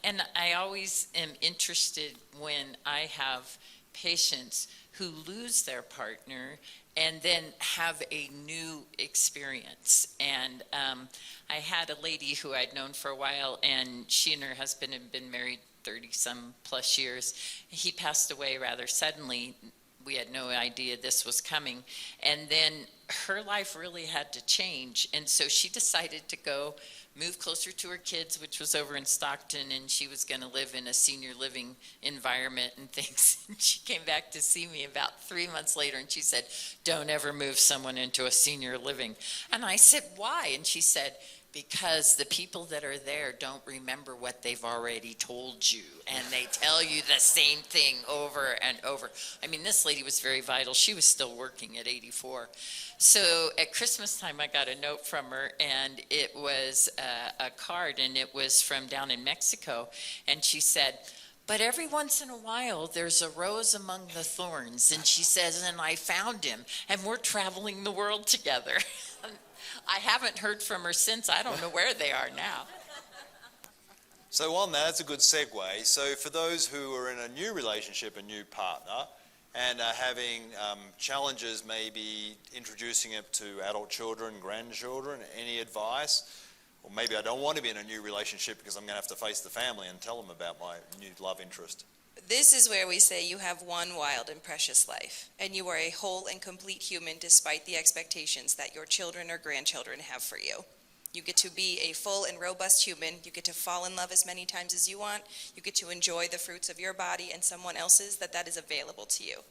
And I always am interested when I have patients who lose their partner and then have a new experience. And I had a lady who I'd known for a while, and she and her husband had been married 30-some plus years. He passed away rather suddenly we had no idea this was coming. And then her life really had to change. And so she decided to go move closer to her kids, which was over in Stockton, and she was going to live in a senior living environment and things. And she came back to see me about 3 months later, and she said, "Don't ever move someone into a senior living." And I said, "Why?" And she said, "Because the people that are there don't remember what they've already told you, and they tell you the same thing over and over." I mean, this lady was very vital. She was still working at 84. So at Christmas time, I got a note from her, and it was a card, and it was from down in Mexico. And she said, "But every once in a while, there's a rose among the thorns." And she says, "And I found him, and we're traveling the world together." I haven't heard from her since. I don't know where they are now. So on that, that's a good segue. So for those who are in a new relationship, a new partner, and are having challenges maybe introducing it to adult children, grandchildren, any advice? Or maybe I don't want to be in a new relationship because I'm going to have to face the family and tell them about my new love interest. This is where we say you have one wild and precious life, and you are a whole and complete human despite the expectations that your children or grandchildren have for you. You get to be a full and robust human. You get to fall in love as many times as you want. You get to enjoy the fruits of your body and someone else's, that is available to you.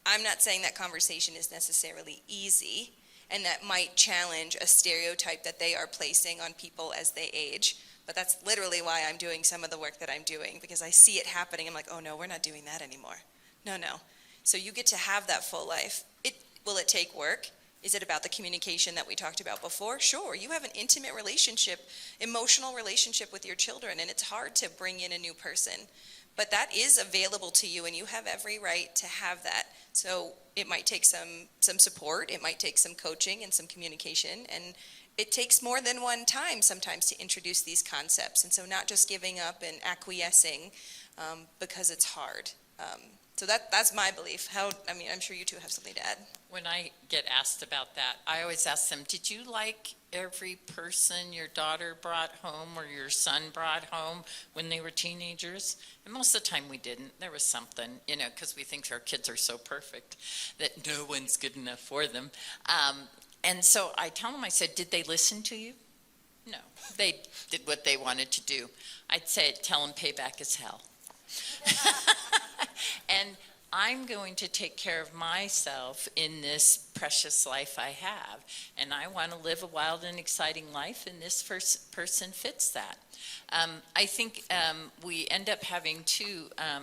I'm not saying that conversation is necessarily easy, and that might challenge a stereotype that they are placing on people as they age. But that's literally why I'm doing some of the work that I'm doing, because I see it happening. I'm like, oh no, we're not doing that anymore. No. So you get to have that full life. Will it take work? Is it about the communication that we talked about before? Sure, you have an intimate relationship, emotional relationship with your children, and it's hard to bring in a new person. But that is available to you, and you have every right to have that. So it might take some support, it might take some coaching and some communication, and it takes more than one time sometimes to introduce these concepts. And so not just giving up and acquiescing because it's hard. So that's my belief. I'm sure you two have something to add. When I get asked about that, I always ask them, did you like every person your daughter brought home or your son brought home when they were teenagers? And most of the time we didn't. There was something, because we think our kids are so perfect that no one's good enough for them. And so I tell them, I said, did they listen to you? No, they did what they wanted to do. I'd say, tell them payback is hell. And I'm going to take care of myself in this precious life I have. And I want to live a wild and exciting life, and this person fits that. I think we end up having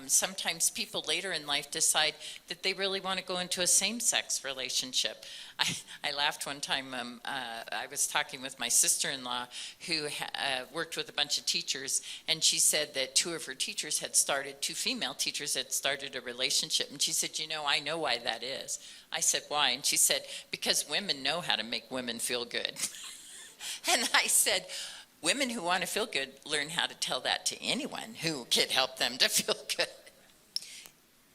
sometimes people later in life decide that they really want to go into a same-sex relationship. I laughed one time. I was talking with my sister-in-law who worked with a bunch of teachers, and she said that two female teachers had started a relationship. And she said, I know why that is. I said, why? And she said, because women know how to make women feel good. And I said, women who want to feel good learn how to tell that to anyone who can help them to feel good.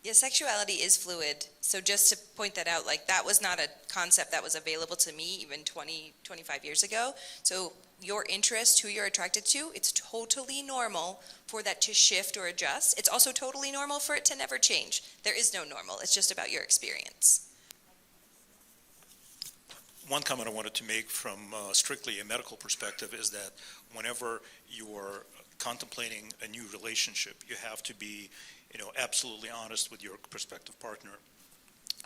Yeah, sexuality is fluid. So just to point that out, that was not a concept that was available to me even 20, 25 years ago. So your interest, who you're attracted to, it's totally normal for that to shift or adjust. It's also totally normal for it to never change. There is no normal. It's just about your experience. One comment I wanted to make from strictly a medical perspective is that whenever you're contemplating a new relationship, you have to be absolutely honest with your prospective partner.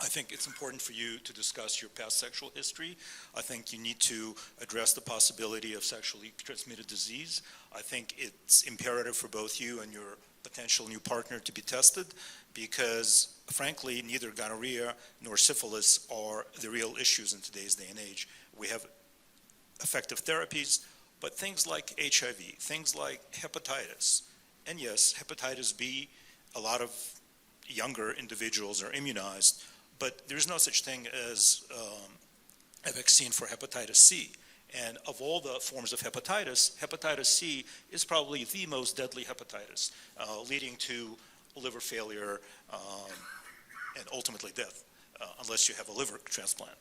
I think it's important for you to discuss your past sexual history. I think you need to address the possibility of sexually transmitted disease. I think it's imperative for both you and your potential new partner to be tested, because frankly, neither gonorrhea nor syphilis are the real issues in today's day and age. We have effective therapies, but things like HIV, things like hepatitis, and yes, hepatitis B, a lot of younger individuals are immunized, but there's no such thing as a vaccine for hepatitis C. And of all the forms of hepatitis, hepatitis C is probably the most deadly hepatitis, leading to liver failure and ultimately death, unless you have a liver transplant.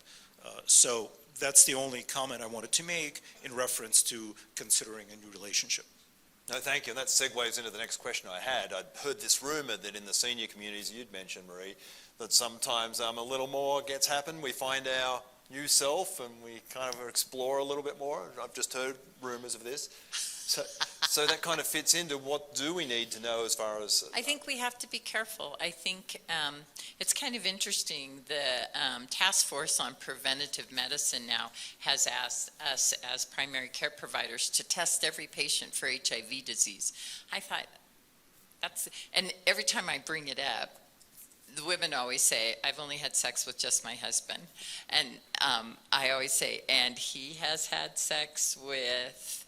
So that's the only comment I wanted to make in reference to considering a new relationship. No, thank you. And that segues into the next question I had. I'd heard this rumor that in the senior communities you'd mentioned, Marie, that sometimes a little more gets happen. We find our new self and we kind of explore a little bit more. I've just heard rumors of this. So that kind of fits into what do we need to know as far as... I think we have to be careful. I think it's kind of interesting. The Task Force on Preventative Medicine now has asked us as primary care providers to test every patient for HIV disease. I thought, and every time I bring it up, the women always say, I've only had sex with just my husband. And I always say, and he has had sex with...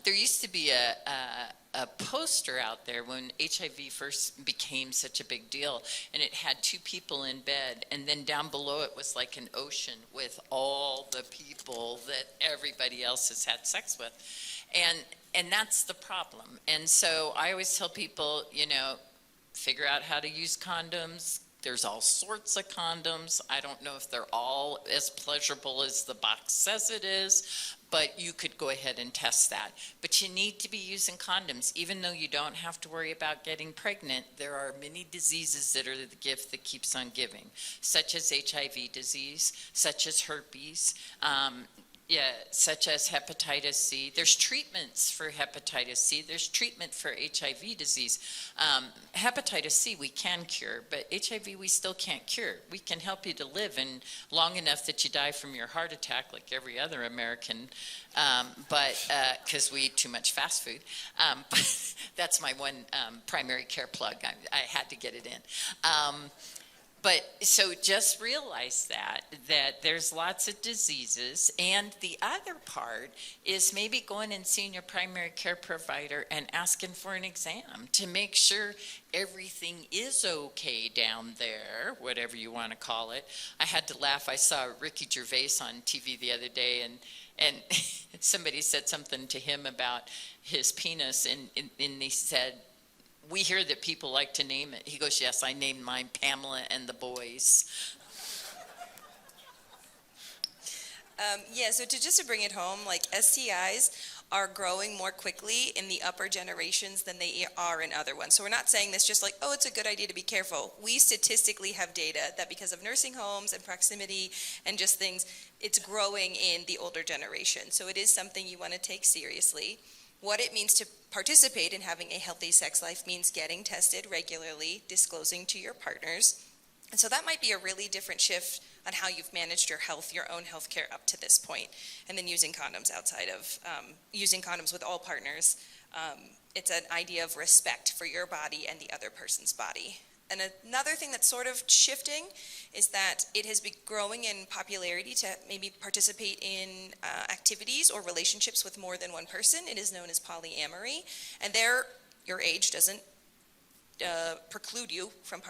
there used to be a poster out there when HIV first became such a big deal, and it had two people in bed, and then down below it was like an ocean with all the people that everybody else has had sex with. And that's the problem. And so I always tell people, figure out how to use condoms. There's all sorts of condoms. I don't know if they're all as pleasurable as the box says it is, but you could go ahead and test that. But you need to be using condoms. Even though you don't have to worry about getting pregnant, there are many diseases that are the gift that keeps on giving, such as HIV disease, such as herpes, such as hepatitis C. There's treatments for hepatitis C. There's treatment for HIV disease. Hepatitis C we can cure, but HIV we still can't cure. We can help you to live and long enough that you die from your heart attack like every other American, but because we eat too much fast food. But that's my one primary care plug. I had to get it in. But so just realize that there's lots of diseases, and the other part is maybe going and seeing your primary care provider and asking for an exam to make sure everything is okay down there, whatever you want to call it. I had to laugh. I saw Ricky Gervais on TV the other day, and somebody said something to him about his penis, and he said, we hear that people like to name it. He goes, yes, I named mine Pamela and the boys. So just to bring it home, like STIs are growing more quickly in the upper generations than they are in other ones. So we're not saying this just like, oh, it's a good idea to be careful. We statistically have data that because of nursing homes and proximity and just things, it's growing in the older generation. So it is something you want to take seriously. What it means to participate in having a healthy sex life means getting tested regularly, disclosing to your partners. And so that might be a really different shift on how you've managed your health, your own health care up to this point. And then using condoms outside of, using condoms with all partners. It's an idea of respect for your body and the other person's body. And another thing that's sort of shifting is that it has been growing in popularity to maybe participate in activities or relationships with more than one person. It is known as polyamory. And your age doesn't preclude you from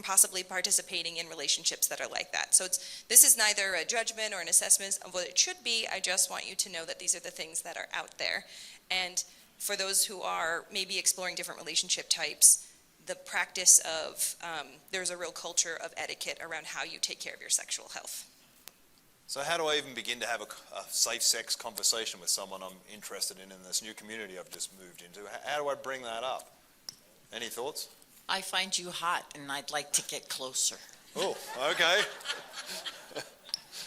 possibly participating in relationships that are like that. So this is neither a judgment or an assessment of what it should be. I just want you to know that these are the things that are out there. And for those who are maybe exploring different relationship types, the practice of, there's a real culture of etiquette around how you take care of your sexual health. So how do I even begin to have a safe sex conversation with someone I'm interested in this new community I've just moved into? How do I bring that up? Any thoughts? I find you hot, and I'd like to get closer. Oh, okay.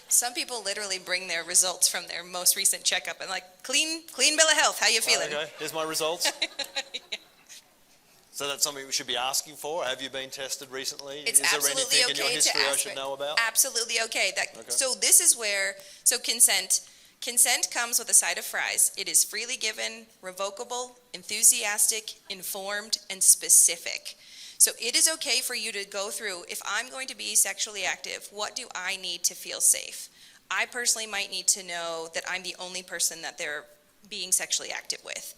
Some people literally bring their results from their most recent checkup and like, clean bill of health, how you feeling? Okay, here's my results. Yeah. So that's something we should be asking for? Have you been tested recently? It's Is there absolutely anything in your okay history to I ask should for know about? Absolutely okay. So this is where, consent. Consent comes with a side of fries. It is freely given, revocable, enthusiastic, informed, and specific. So it is okay for you to go through, if I'm going to be sexually active, what do I need to feel safe? I personally might need to know that I'm the only person that they're being sexually active with.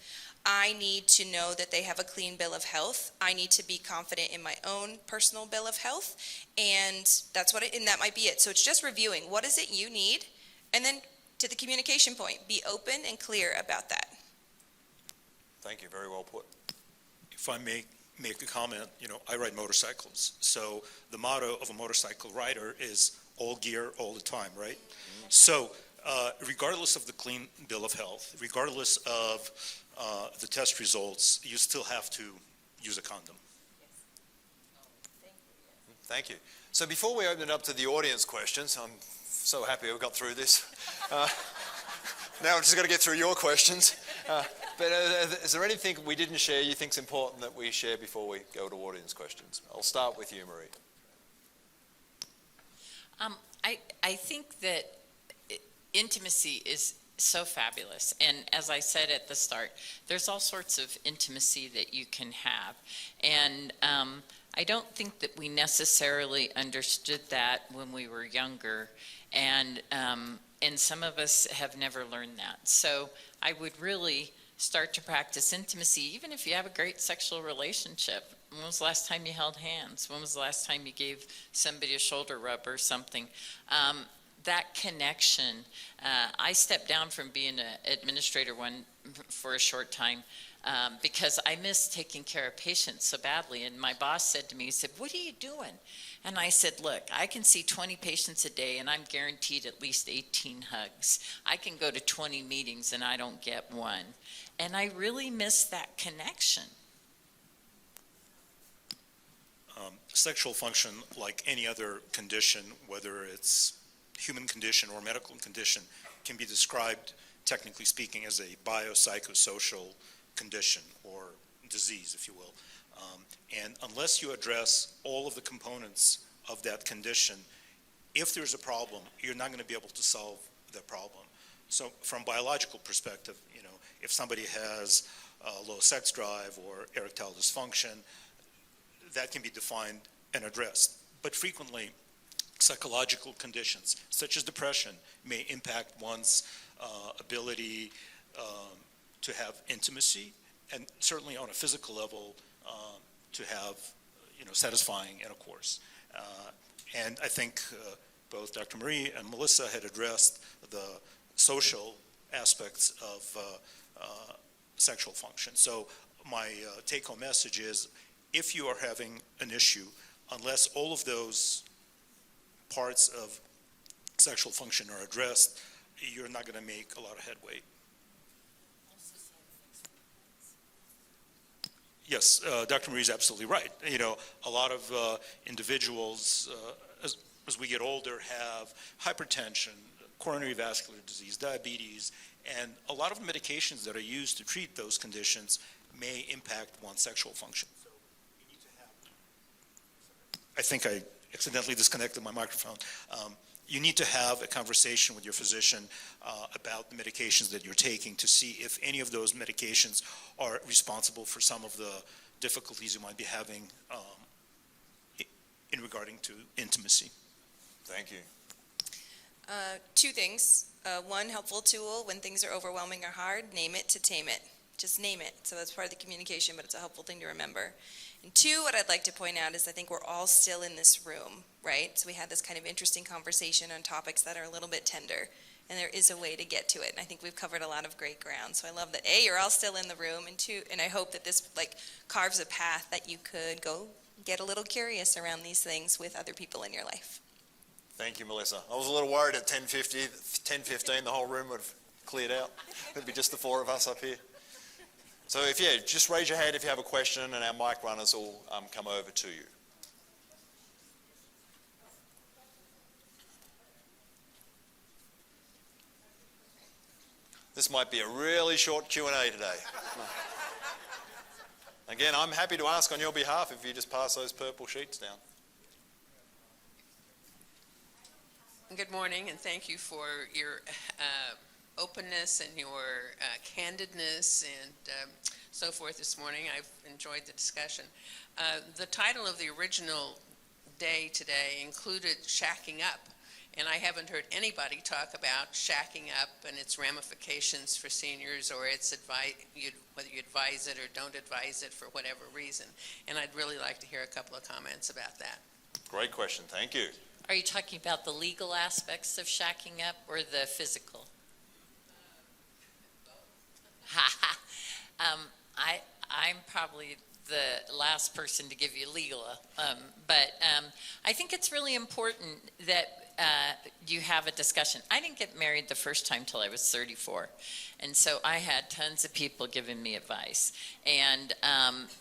I need to know that they have a clean bill of health. I need to be confident in my own personal bill of health. And and that might be it. So it's just reviewing, what is it you need? And then to the communication point, be open and clear about that. Thank you, very well put. If I may make a comment, I ride motorcycles. So the motto of a motorcycle rider is all gear all the time, right? Mm-hmm. So regardless of the clean bill of health, regardless of the test results, you still have to use a condom. Thank you. So before we open it up to the audience questions, I'm so happy we got through this. Now I've just got to get through your questions. But is there anything we didn't share you think is important that we share before we go to audience questions? I'll start with you, Marie. I think that intimacy is so fabulous. And as I said at the start, there's all sorts of intimacy that you can have. And I don't think that we necessarily understood that when we were younger. And some of us have never learned that. So I would really start to practice intimacy, even if you have a great sexual relationship. When was the last time you held hands? When was the last time you gave somebody a shoulder rub or something? That connection. I stepped down from being an administrator for a short time because I missed taking care of patients so badly. And my boss said to me, he said, "What are you doing?" And I said, "Look, I can see 20 patients a day and I'm guaranteed at least 18 hugs. I can go to 20 meetings and I don't get one." And I really miss that connection. Sexual function, like any other condition, whether it's human condition or medical condition, can be described, technically speaking, as a biopsychosocial condition or disease, if you will. And unless you address all of the components of that condition, if there's a problem, you're not going to be able to solve that problem. So from biological perspective, if somebody has low sex drive or erectile dysfunction, that can be defined and addressed. But frequently, psychological conditions, such as depression, may impact one's ability to have intimacy, and certainly on a physical level, to have satisfying intercourse. And I think both Dr. Marie and Melissa had addressed the social aspects of sexual function. So my take-home message is, if you are having an issue, unless all of those parts of sexual function are addressed, you're not going to make a lot of headway. Yes, Dr. Marie is absolutely right. A lot of individuals, as we get older, have hypertension, coronary vascular disease, diabetes, and a lot of medications that are used to treat those conditions may impact one's sexual function. So you need to have, I think I accidentally disconnected my microphone. You need to have a conversation with your physician about the medications that you're taking to see if any of those medications are responsible for some of the difficulties you might be having in regarding to intimacy. Thank you. Two things. One helpful tool when things are overwhelming or hard, name it to tame it. Just name it. So that's part of the communication, but it's a helpful thing to remember. And two, what I'd like to point out is I think we're all still in this room, right? So we had this kind of interesting conversation on topics that are a little bit tender, and there is a way to get to it. And I think we've covered a lot of great ground. So I love that, A, you're all still in the room, and two, and I hope that this carves a path that you could go get a little curious around these things with other people in your life. Thank you, Melissa. I was a little worried at 10:15, the whole room would have cleared out. It'd be just the four of us up here. So just raise your hand if you have a question, and our mic runners will come over to you. This might be a really short Q&A today. Again, I'm happy to ask on your behalf if you just pass those purple sheets down. Good morning, and thank you for your openness and your candidness and so forth this morning. I've enjoyed the discussion. The title of the original day today included shacking up, and I haven't heard anybody talk about shacking up and its ramifications for seniors, or its whether you advise it or don't advise it for whatever reason. And I'd really like to hear a couple of comments about that. Great question. Thank you. Are you talking about the legal aspects of shacking up or the physical? I'm probably the last person to give you legal, but I think it's really important that you have a discussion. I didn't get married the first time till I was 34. And so I had tons of people giving me advice. And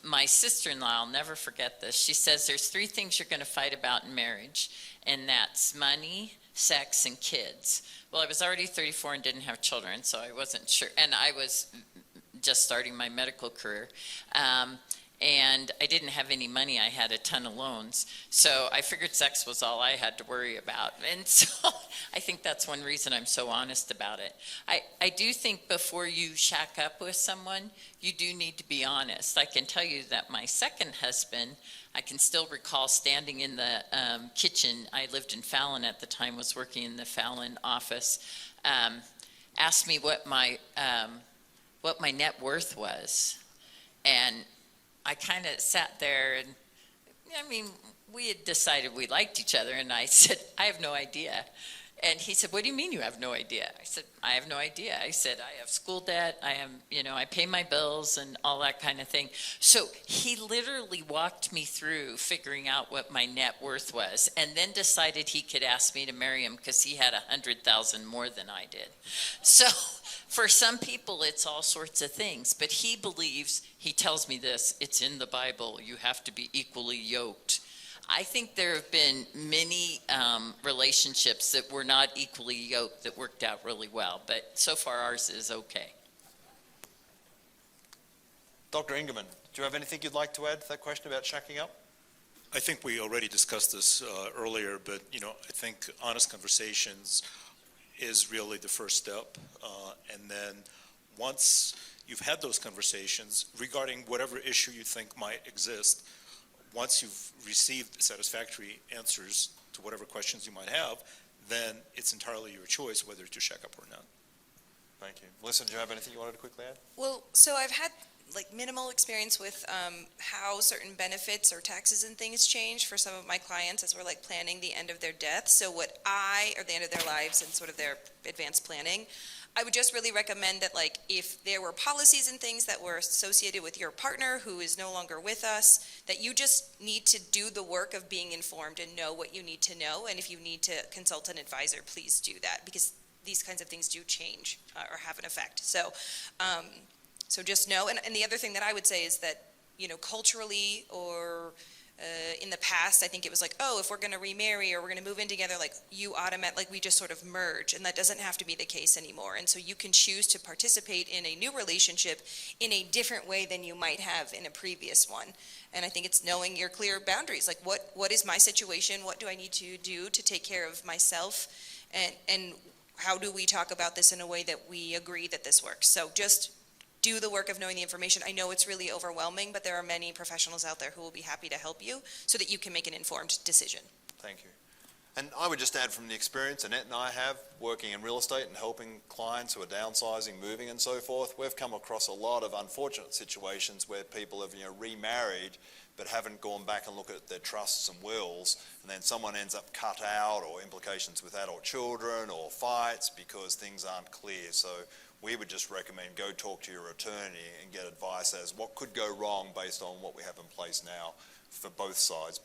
my sister-in-law, I'll never forget this, she says there's 3 things you're going to fight about in marriage, and that's money, sex, and kids. Well, I was already 34 and didn't have children, so I wasn't sure. And I was just starting my medical career. And I didn't have any money. I had a ton of loans. So I figured sex was all I had to worry about. And so I think that's one reason I'm so honest about it. I do think before you shack up with someone, you do need to be honest. I can tell you that my second husband, I can still recall standing in the kitchen. I lived in Fallon at the time, was working in the Fallon office, asked me what my net worth was. And I kind of sat there, and I mean, we had decided we liked each other, and I said, I have no idea. And he said, what do you mean you have no idea? I said, I have no idea. I said, I have school debt, I pay my bills and all that kind of thing. So he literally walked me through figuring out what my net worth was, and then decided he could ask me to marry him because he had $100,000 more than I did. So for some people, it's all sorts of things, but he believes, he tells me this, it's in the Bible, you have to be equally yoked. I think there have been many relationships that were not equally yoked that worked out really well, but so far ours is okay. Dr. Ingerman, do you have anything you'd like to add to that question about shacking up? I think we already discussed this earlier, but I think honest conversations is really the first step. And then once you've had those conversations regarding whatever issue you think might exist, once you've received satisfactory answers to whatever questions you might have, then it's entirely your choice whether to shack up or not. Thank you. Melissa, do you have anything you wanted to quickly add? Well, so I've had minimal experience with how certain benefits or taxes and things change for some of my clients as we're planning the end of their death. So or the end of their lives and sort of their advanced planning. I would just really recommend that if there were policies and things that were associated with your partner who is no longer with us, that you just need to do the work of being informed and know what you need to know. And if you need to consult an advisor, please do that, because these kinds of things do change or have an effect. So just know. And the other thing that I would say is that, culturally or in the past, I think it was if we're going to remarry or we're going to move in together, we just sort of merge, and that doesn't have to be the case anymore. And so you can choose to participate in a new relationship in a different way than you might have in a previous one. And I think it's knowing your clear boundaries, what is my situation? What do I need to do to take care of myself? And how do we talk about this in a way that we agree that this works? So just do the work of knowing the information. I know it's really overwhelming, but there are many professionals out there who will be happy to help you so that you can make an informed decision. Thank you. And I would just add from the experience Annette and I have working in real estate and helping clients who are downsizing, moving and so forth, we've come across a lot of unfortunate situations where people have remarried but haven't gone back and looked at their trusts and wills, and then someone ends up cut out, or implications with adult children, or fights because things aren't clear. So we would just recommend go talk to your attorney and get advice as what could go wrong based on what we have in place now for both sides.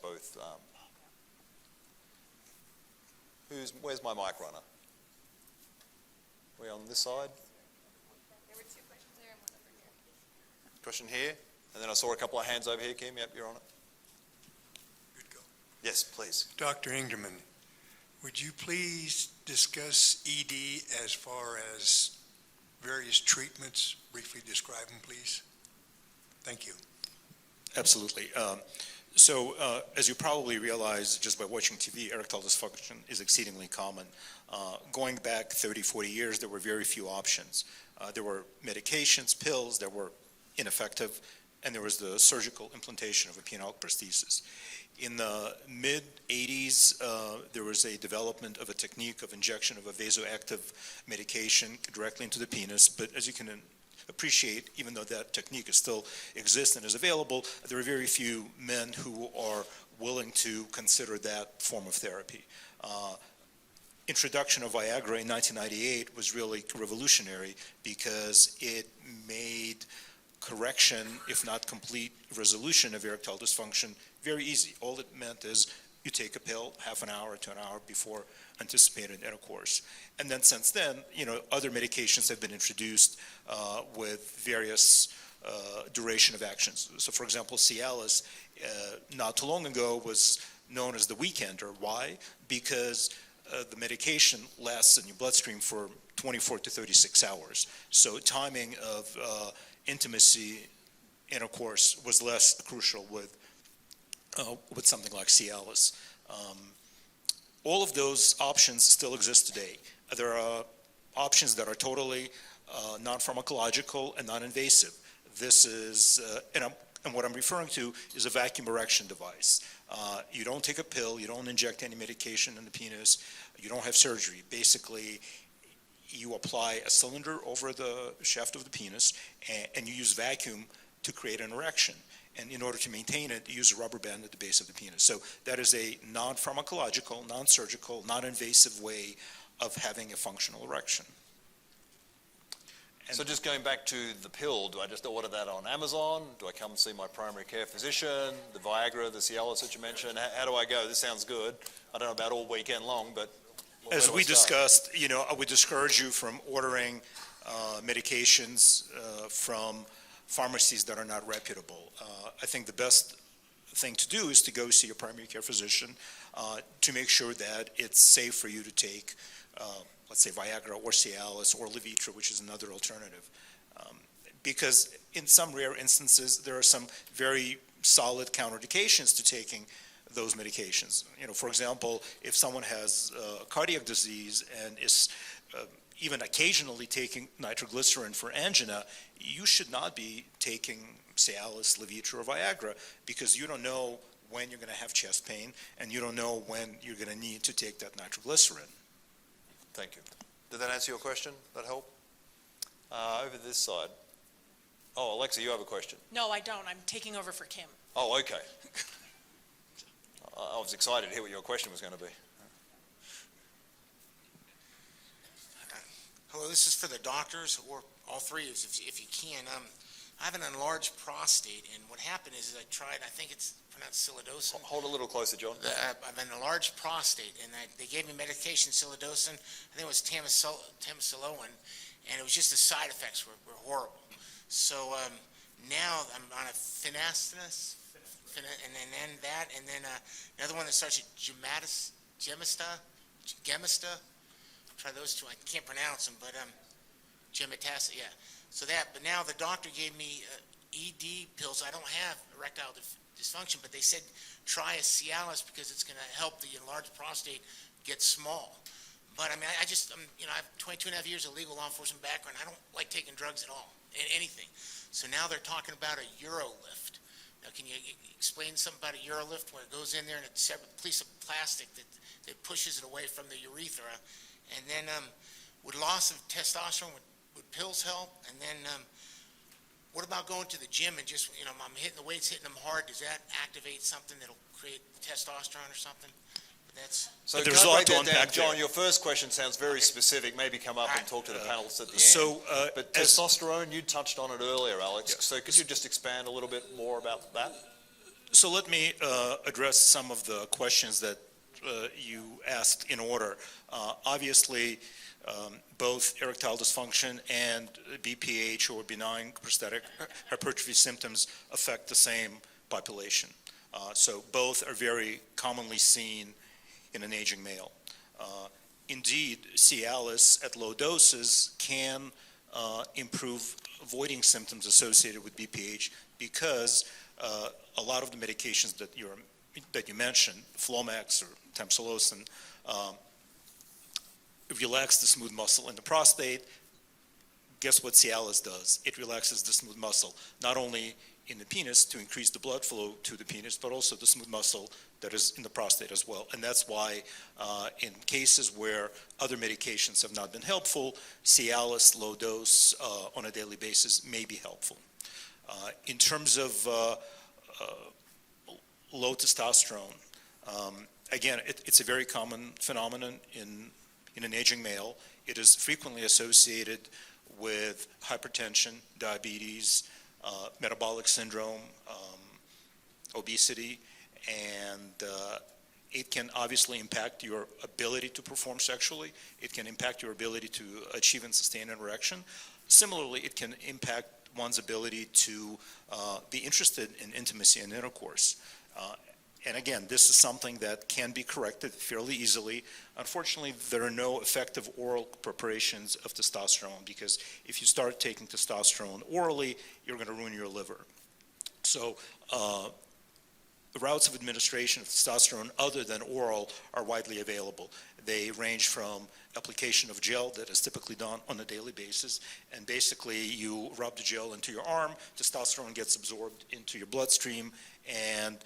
Where's my mic runner? Are we on this side? There were 2 questions there and one over here. Question here, and then I saw a couple of hands over here. Kim, yep, you're on it. Good go. Yes, please. Dr. Ingerman, would you please discuss ED as far as various treatments? Briefly describe them, please. Thank you. Absolutely. So as you probably realize just by watching TV, erectile dysfunction is exceedingly common. Going back 30, 40 years, there were very few options. There were medications, pills that were ineffective, and there was the surgical implantation of a penile prosthesis. In the mid-'80s, there was a development of a technique of injection of a vasoactive medication directly into the penis, but as you can appreciate, even though that technique is still exists and is available, there are very few men who are willing to consider that form of therapy. Introduction of Viagra in 1998 was really revolutionary because it made correction, if not complete resolution of erectile dysfunction, very easy. All it meant is you take a pill half an hour to an hour before anticipated intercourse. And then since then, other medications have been introduced with various duration of actions. So for example, Cialis, not too long ago, was known as the weekender. Why? Because the medication lasts in your bloodstream for 24 to 36 hours. So timing of intimacy, intercourse was less crucial with something like Cialis. All of those options still exist today. There are options that are totally non-pharmacological and non-invasive. This is, and what I'm referring to is a vacuum erection device. You don't take a pill, you don't inject any medication in the penis, you don't have surgery. Basically, you apply a cylinder over the shaft of the penis, and you use vacuum to create an erection. And in order to maintain it, you use a rubber band at the base of the penis. So that is a non-pharmacological, non-surgical, non-invasive way of having a functional erection. So just going back to the pill, do I just order that on Amazon? Do I come and see my primary care physician? The Viagra, the Cialis that you mentioned, how do I go? This sounds good. I don't know about all weekend long, but as we discussed, I would discourage you from ordering medications from pharmacies that are not reputable. I think the best thing to do is to go see your primary care physician to make sure that it's safe for you to take, let's say Viagra or Cialis or Levitra, which is another alternative. Because in some rare instances, there are some very solid counterindications to taking those medications. For example, if someone has cardiac disease and is even occasionally taking nitroglycerin for angina, you should not be taking Cialis, Levitra, or Viagra, because you don't know when you're going to have chest pain, and you don't know when you're going to need to take that nitroglycerin. Thank you. Did that answer your question? That help? Over this side. Oh, Alexa, you have a question. No, I don't. I'm taking over for Kim. Oh, okay. I was excited to hear what your question was going to be. Hello, this is for the doctors, or all three, if you can. I have an enlarged prostate, and what happened is I tried, I think it's pronounced silodosin. Hold a little closer, John. I have an enlarged prostate, and they gave me medication, silodosin. I think it was tamsulosin, and it was just the side effects were horrible. So now I'm on a finasteride, and then that, and then another one that starts at Gemista. Try those two. I can't pronounce them, but Gemitacid, yeah. So that, but now the doctor gave me ED pills. I don't have erectile dysfunction, but they said try a Cialis because it's going to help the enlarged prostate get small. But I mean, I have 22 and a half years of legal law enforcement background. I don't like taking drugs at all, anything. So now they're talking about a Urolift. Now, can you explain something about a Urolift where it goes in there and it's a piece of plastic that pushes it away from the urethra? And then would loss of testosterone, would pills help? And then what about going to the gym and just, I'm hitting the weights, hitting them hard. Does that activate something that'll create testosterone or something? So there's a lot to down, unpack John, there. your first question sounds very specific. Maybe come up and talk to the panelists at the end. So, but testosterone, you touched on it earlier, Alex. Yes. So could you just expand a little bit more about that? So let me address some of the questions that you asked in order. Obviously, both erectile dysfunction and BPH, or benign prostatic hypertrophy symptoms, affect the same population. So both are very commonly seen in an aging male. Indeed, Cialis at low doses can improve voiding symptoms associated with BPH because a lot of the medications that you mentioned, Flomax or tamsulosin, relax the smooth muscle in the prostate. Guess what Cialis does? It relaxes the smooth muscle, not only in the penis to increase the blood flow to the penis, but also the smooth muscle that is in the prostate as well. And that's why in cases where other medications have not been helpful, Cialis low dose on a daily basis may be helpful. In terms of low testosterone, again, it's a very common phenomenon in an aging male. It is frequently associated with hypertension, diabetes, metabolic syndrome, obesity, and It can obviously impact your ability to perform sexually. It can impact your ability to achieve and sustain an erection. Similarly, it can impact one's ability to be interested in intimacy and intercourse. And again, this is something that can be corrected fairly easily. Unfortunately, there are no effective oral preparations of testosterone, because if you start taking testosterone orally, you're going to ruin your liver. So the routes of administration of testosterone other than oral are widely available. They range from application of gel that is typically done on a daily basis, and basically you rub the gel into your arm, testosterone gets absorbed into your bloodstream, and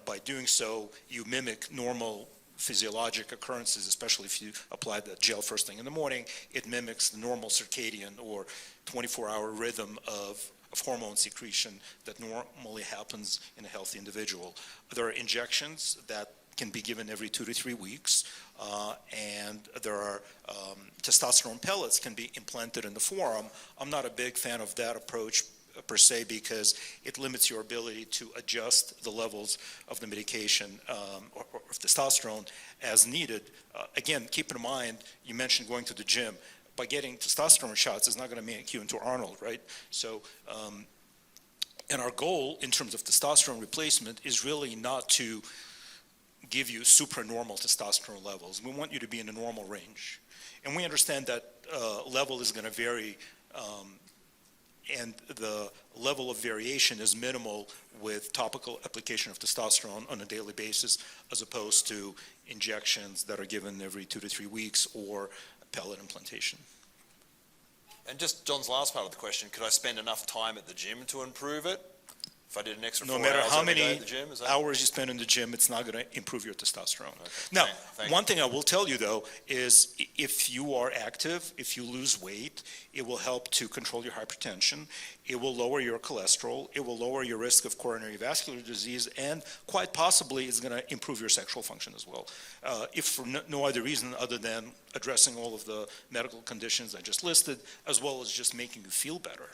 by doing so, you mimic normal physiologic occurrences, especially if you apply the gel first thing in the morning. It mimics the normal circadian or 24-hour rhythm of hormone secretion that normally happens in a healthy individual. There are injections that can be given every 2 to 3 weeks, and there are testosterone pellets can be implanted in the forearm. I'm not a big fan of that approach per se, because it limits your ability to adjust the levels of the medication or of testosterone as needed. Again, keep in mind, you mentioned going to the gym. By getting testosterone shots is not going to make you into Arnold, right? So, and our goal in terms of testosterone replacement is really not to give you supranormal testosterone levels. We want you to be in a normal range. And we understand that level is going to vary, and the level of variation is minimal with topical application of testosterone on a daily basis, as opposed to injections that are given every 2 to 3 weeks or pellet implantation. And just John's last part of the question, could I spend enough time at the gym to improve it? If I did an extra 4 hours No matter how every day many at the gym, is that... hours you spend in the gym, it's not going to improve your testosterone. Okay. Now, Thank one thing I will tell you, though, is if you are active, if you lose weight, it will help to control your hypertension. It will lower your cholesterol. It will lower your risk of coronary vascular disease, and quite possibly it's going to improve your sexual function as well. If for no other reason other than addressing all of the medical conditions I just listed, as well as just making you feel better.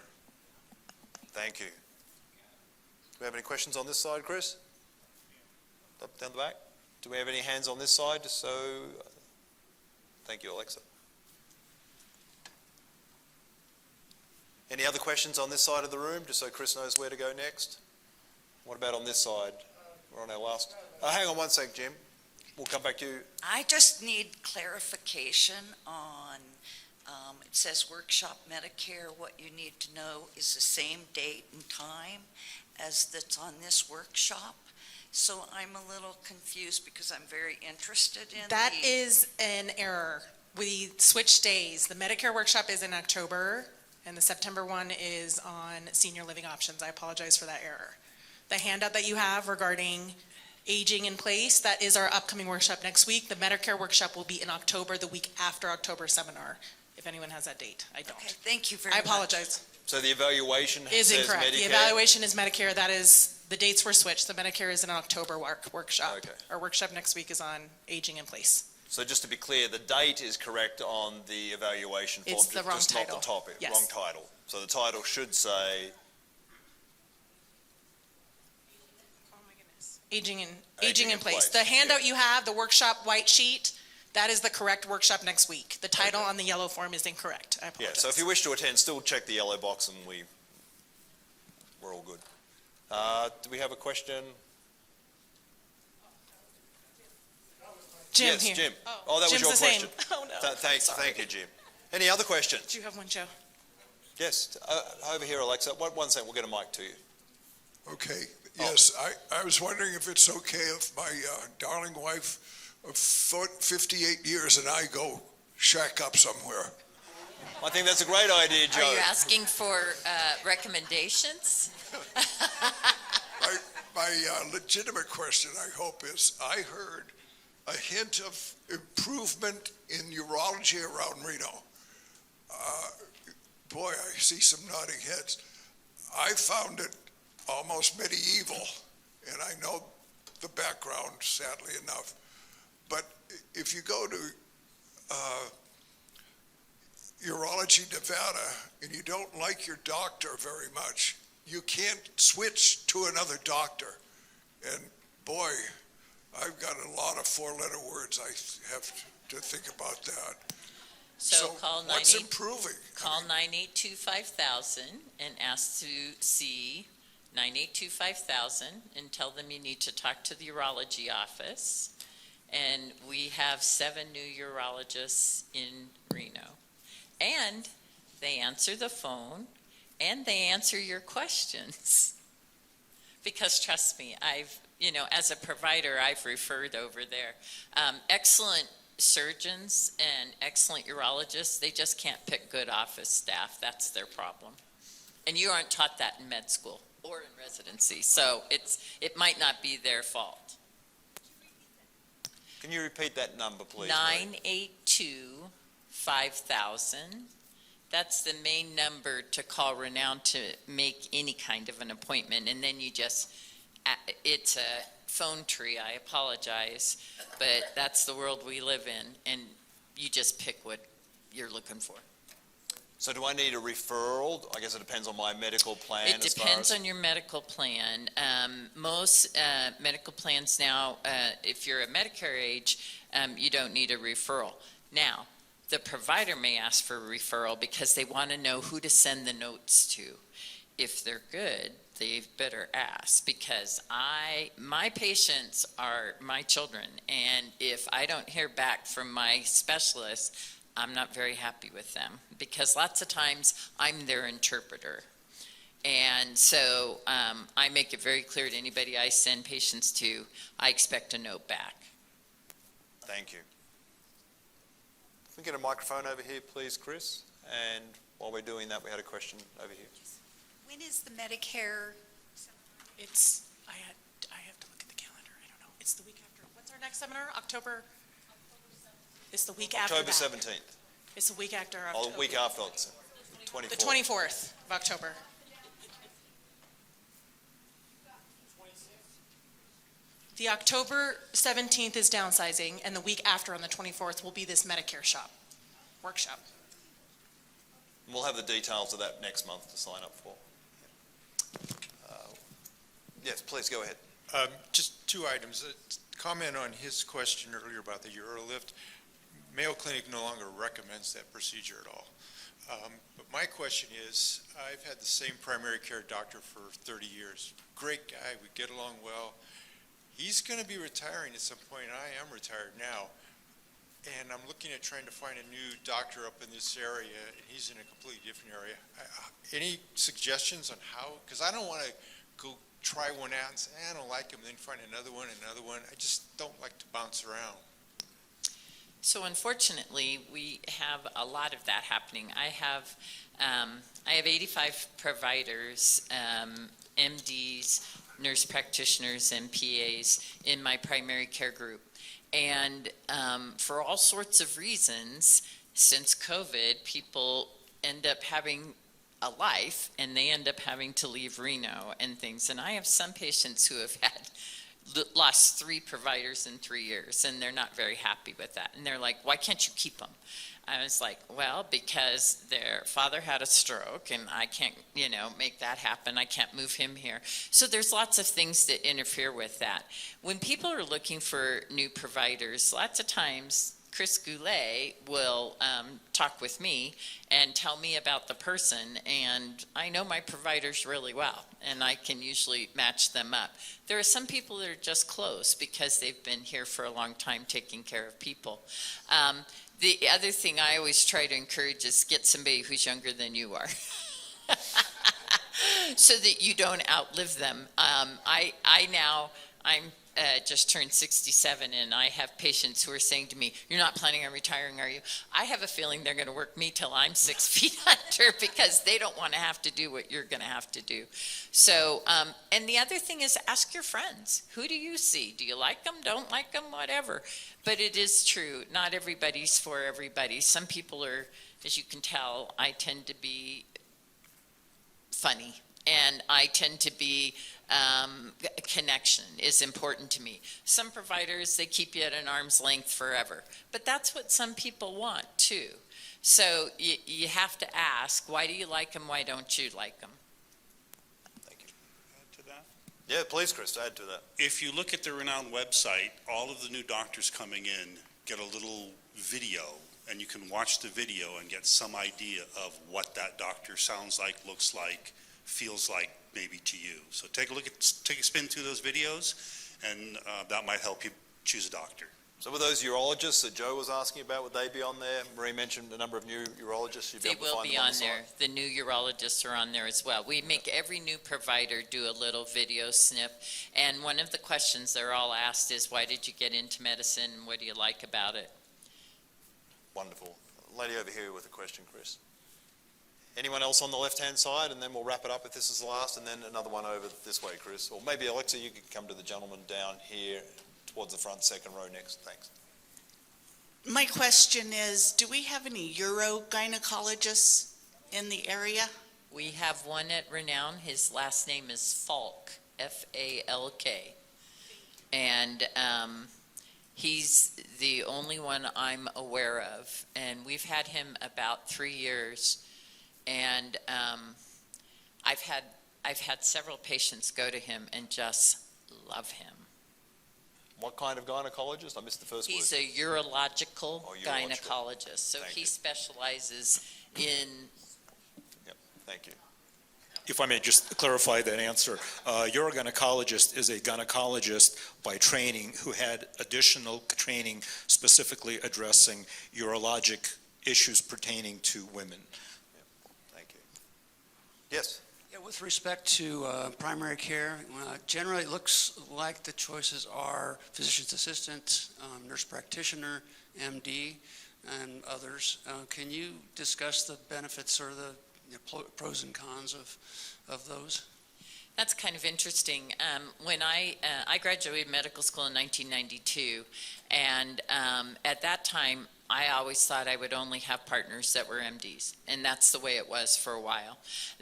Thank you. Do we have any questions on this side, Chris? Up, down the back? Do we have any hands on this side? Just so... Thank you, Alexa. Any other questions on this side of the room, just so Chris knows where to go next? What about on this side? We're on our last... hang on one sec, Jim. We'll come back to you. I just need clarification on, it says workshop Medicare. What you need to know is the same date and time as that's on this workshop. So I'm a little confused because I'm very interested in That is an error. We switched days. The Medicare workshop is in October, and the September one is on senior living options. I apologize for that error. The handout that you have regarding aging in place, that is our upcoming workshop next week. The Medicare workshop will be in October, the week after October seminar, if anyone has that date. I don't. Okay, thank you very I much. apologize. So the evaluation Is says incorrect. Medicare? The evaluation is Medicare. That is, the dates were switched. The Medicare is an October workshop. Okay. Our workshop next week is on aging in place. So just to be clear, the date is correct on the evaluation form, It's the wrong just title. not the topic, Yes. wrong title. So the title should say Oh my goodness. Aging in place. The handout you have, the workshop white sheet, that is the correct workshop next week. The title on the yellow form is incorrect. I yeah. apologize. So if you wish to attend, still check the yellow box, and we're all good. Do we have a question? Jim yes, here. Jim. Oh, that Jim's was your the same. question. Oh no. Thank you, Jim. Any other questions? Do you have one, Joe? Yes, over here, Alexa. One second, we'll get a mic to you. Okay, yes, I was wondering if it's okay if my darling wife of 58 years and I go shack up somewhere. I think that's a great idea, Joe. Are you asking for recommendations? My legitimate question, I hope, is I heard a hint of improvement in urology around Reno. Boy, I see some nodding heads. I found it almost medieval, and I know the background, sadly enough. But if you go to Urology Nevada and you don't like your doctor very much, you can't switch to another doctor. And boy, I've got a lot of four-letter words. I have to think about that. So call what's improving? Call 982-5000 and ask to see 982-5000 and tell them you need to talk to the urology office. And we have 7 new urologists in Reno. And they answer the phone and they answer your questions. Because trust me, as a provider, I've referred over there. Excellent surgeons and excellent urologists, they just can't pick good office staff. That's their problem. And you aren't taught that in med school or in residency, so it might not be their fault. Can you repeat that number, please? 982-5000. That's the main number to call Renown to make any kind of an appointment, and then it's a phone tree, I apologize, but that's the world we live in, and you just pick what you're looking for. So do I need a referral? I guess it depends on my medical plan. It depends on your medical plan. Most medical plans now, if you're a Medicare age, you don't need a referral. Now, the provider may ask for a referral because they want to know who to send the notes to. If they're good, they better ask, because my patients are my children, and if I don't hear back from my specialist, I'm not very happy with them, because lots of times I'm their interpreter. And so I make it very clear to anybody I send patients to, I expect a note back. Thank you. Can we get a microphone over here, please, Chris? And while we're doing that, we had a question over here. When is the Medicare? I have to look at the calendar. I don't know. It's the week after. What's our next seminar? October? It's the week after October that. 17th. It's the week after Oh, October. the week after, 24th. The 24th of October. The October 17th is downsizing, and the week after, on the 24th, will be this Medicare workshop. We'll have the details of that next month to sign up for. Yes, please go ahead. Just 2 items. Comment on his question earlier about the UroLift. Mayo Clinic no longer recommends that procedure at all. But my question is, I've had the same primary care doctor for 30 years. Great guy, we get along well. He's going to be retiring at some point, and I am retired now. And I'm looking at trying to find a new doctor up in this area, and he's in a completely different area. Any suggestions on how? Because I don't want to go try one out and say, I don't like him, then find another one. I just don't like to bounce around. So unfortunately, we have a lot of that happening. I have 85 providers, MDs, nurse practitioners, and PAs in my primary care group. And for all sorts of reasons, since COVID, people end up having a life, and they end up having to leave Reno and things. And I have some patients who have lost 3 providers in 3 years, and they're not very happy with that. And they're like, why can't you keep them? I was like, well, because their father had a stroke, and I can't, make that happen. I can't move him here. So there's lots of things that interfere with that. When people are looking for new providers, lots of times Chris Goulet will talk with me and tell me about the person, and I know my providers really well, and I can usually match them up. There are some people that are just close because they've been here for a long time taking care of people. The other thing I always try to encourage is get somebody who's younger than you are. So that you don't outlive them. I'm just turned 67, and I have patients who are saying to me, you're not planning on retiring, are you? I have a feeling they're going to work me till I'm 6 feet under, because they don't want to have to do what you're going to have to do. So, and the other thing is, ask your friends. Who do you see? Do you like them? Don't like them? Whatever. But it is true. Not everybody's for everybody. Some people are, as you can tell, I tend to be funny, and I tend to be connection is important to me. Some providers, they keep you at an arm's length forever, but that's what some people want too. So you have to ask, why do you like them? Why don't you like them? Thank you. Add to that? Yeah, please, Chris, add to that. If you look at the Renown website, all of the new doctors coming in get a little video, and you can watch the video and get some idea of what that doctor sounds like, looks like, feels like maybe to you. So take a spin through those videos, and that might help you choose a doctor. So with those urologists that Joe was asking about, would they be on there? Marie mentioned a number of new urologists. You'd be They able to will find be them on the there. site? The new urologists are on there as well. We make every new provider do a little video snip. And one of the questions they're all asked is, why did you get into medicine? And what do you like about it? Wonderful. Lady over here with a question, Chris. Anyone else on the left-hand side? And then we'll wrap it up if this is the last, and then another one over this way, Chris. Or maybe, Alexa, you could come to the gentleman down here towards the front, second row next. Thanks. My question is, do we have any urogynecologists in the area? We have one at Renown. His last name is Falk, F-A-L-K. And he's the only one I'm aware of. And we've had him about 3 years. And I've had several patients go to him and just love him. What kind of gynecologist? I missed the first word. He's a urological Oh, urological. gynecologist, so Thank he you. specializes in. Yep, thank you. If I may just clarify that answer, your gynecologist is a gynecologist by training who had additional training specifically addressing urologic issues pertaining to women. Thank you. Yes? Yeah, with respect to primary care, generally it looks like the choices are physician's assistant, nurse practitioner, MD, and others. Can you discuss the benefits or the pros and cons of those? That's kind of interesting. When I graduated medical school in 1992, and at that time, I always thought I would only have partners that were MDs, and that's the way it was for a while.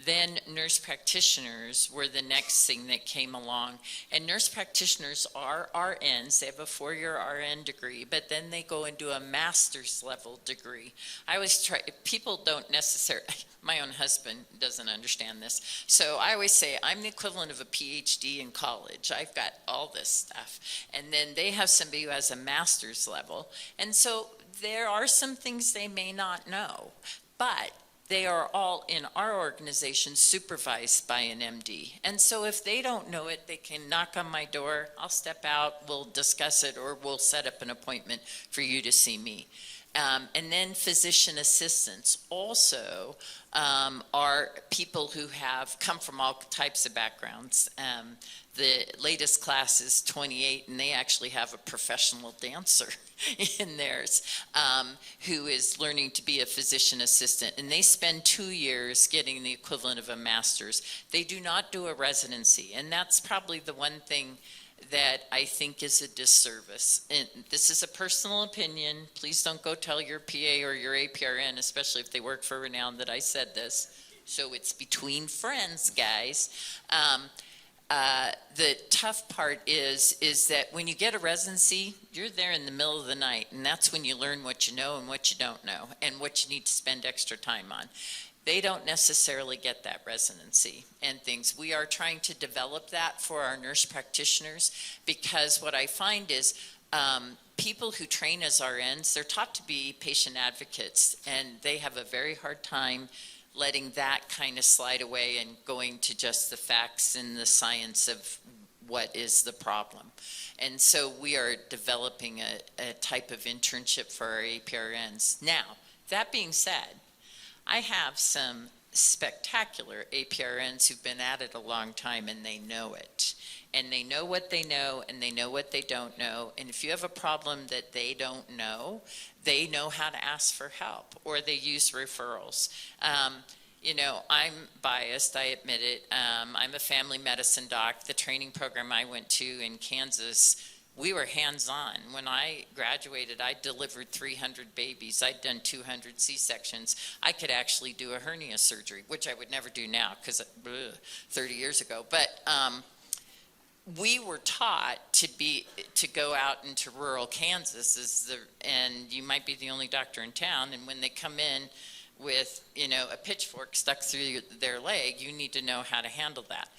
Then nurse practitioners were the next thing that came along, and nurse practitioners are RNs. They have a 4-year RN degree, but then they go and do a master's level degree. I always try, people don't necessarily, my own husband doesn't understand this, so I always say I'm the equivalent of a PhD in college. I've got all this stuff, and then they have somebody who has a master's level, and so there are some things they may not know, but they are all in our organization supervised by an MD. And so if they don't know it, they can knock on my door, I'll step out, we'll discuss it, or we'll set up an appointment for you to see me. And then physician assistants also are people who have come from all types of backgrounds. The latest class is 28, and they actually have a professional dancer in theirs who is learning to be a physician assistant. And they spend 2 years getting the equivalent of a master's. They do not do a residency, and that's probably the one thing that I think is a disservice. And this is a personal opinion. Please don't go tell your PA or your APRN, especially if they work for Renown, that I said this. So it's between friends, guys. The tough part is that when you get a residency, you're there in the middle of the night, and that's when you learn what you know and what you don't know, and what you need to spend extra time on. They don't necessarily get that residency and things. We are trying to develop that for our nurse practitioners, because what I find is people who train as RNs, they're taught to be patient advocates, and they have a very hard time letting that kind of slide away and going to just the facts and the science of what is the problem. And so we are developing a type of internship for our APRNs. Now, that being said, I have some spectacular APRNs who've been at it a long time, and they know it. And they know what they know, and they know what they don't know. And if you have a problem that they don't know, they know how to ask for help, or they use referrals. You know, I'm biased, I admit it. I'm a family medicine doc. The training program I went to in Kansas, we were hands-on. When I graduated, I delivered 300 babies. I'd done 200 C-sections. I could actually do a hernia surgery, which I would never do now because 30 years ago. But we were taught to go out into rural Kansas, and you might be the only doctor in town, and when they come in with, you know, a pitchfork stuck through their leg, you need to know how to handle that.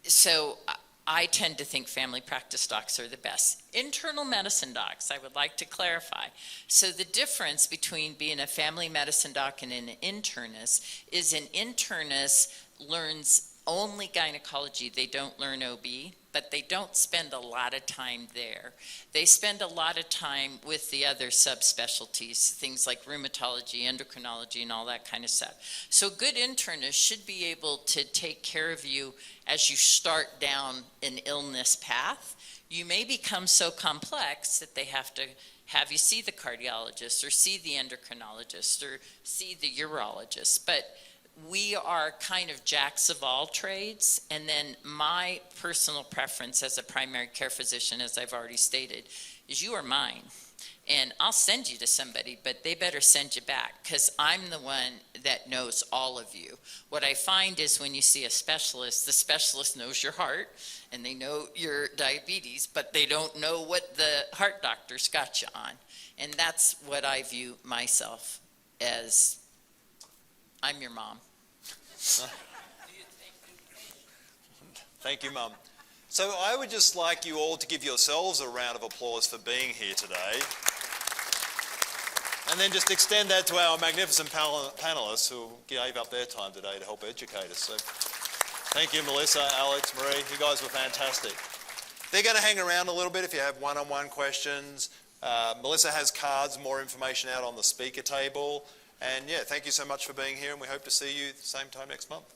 So I tend to think family practice docs are the best. Internal medicine docs, I would like to clarify. So the difference between being a family medicine doc and an internist is an internist learns only gynecology. They don't learn OB, but they don't spend a lot of time there. They spend a lot of time with the other subspecialties, things like rheumatology, endocrinology, and all that kind of stuff. So good internists should be able to take care of you as you start down an illness path. You may become so complex that they have to have you see the cardiologist or see the endocrinologist or see the urologist. But we are kind of jacks of all trades, and then my personal preference as a primary care physician, as I've already stated, is you are mine. And I'll send you to somebody, but they better send you back, because I'm the one that knows all of you. What I find is when you see a specialist, the specialist knows your heart, and they know your diabetes, but they don't know what the heart doctor's got you on. And that's what I view myself as. I'm your mom. Thank you, Mum. So I would just like you all to give yourselves a round of applause for being here today. And then just extend that to our magnificent panelists who gave up their time today to help educate us. So thank you, Melissa, Alex, Marie. You guys were fantastic. They're going to hang around a little bit if you have one-on-one questions. Melissa has cards, more information out on the speaker table. And yeah, thank you so much for being here, and we hope to see you same time next month.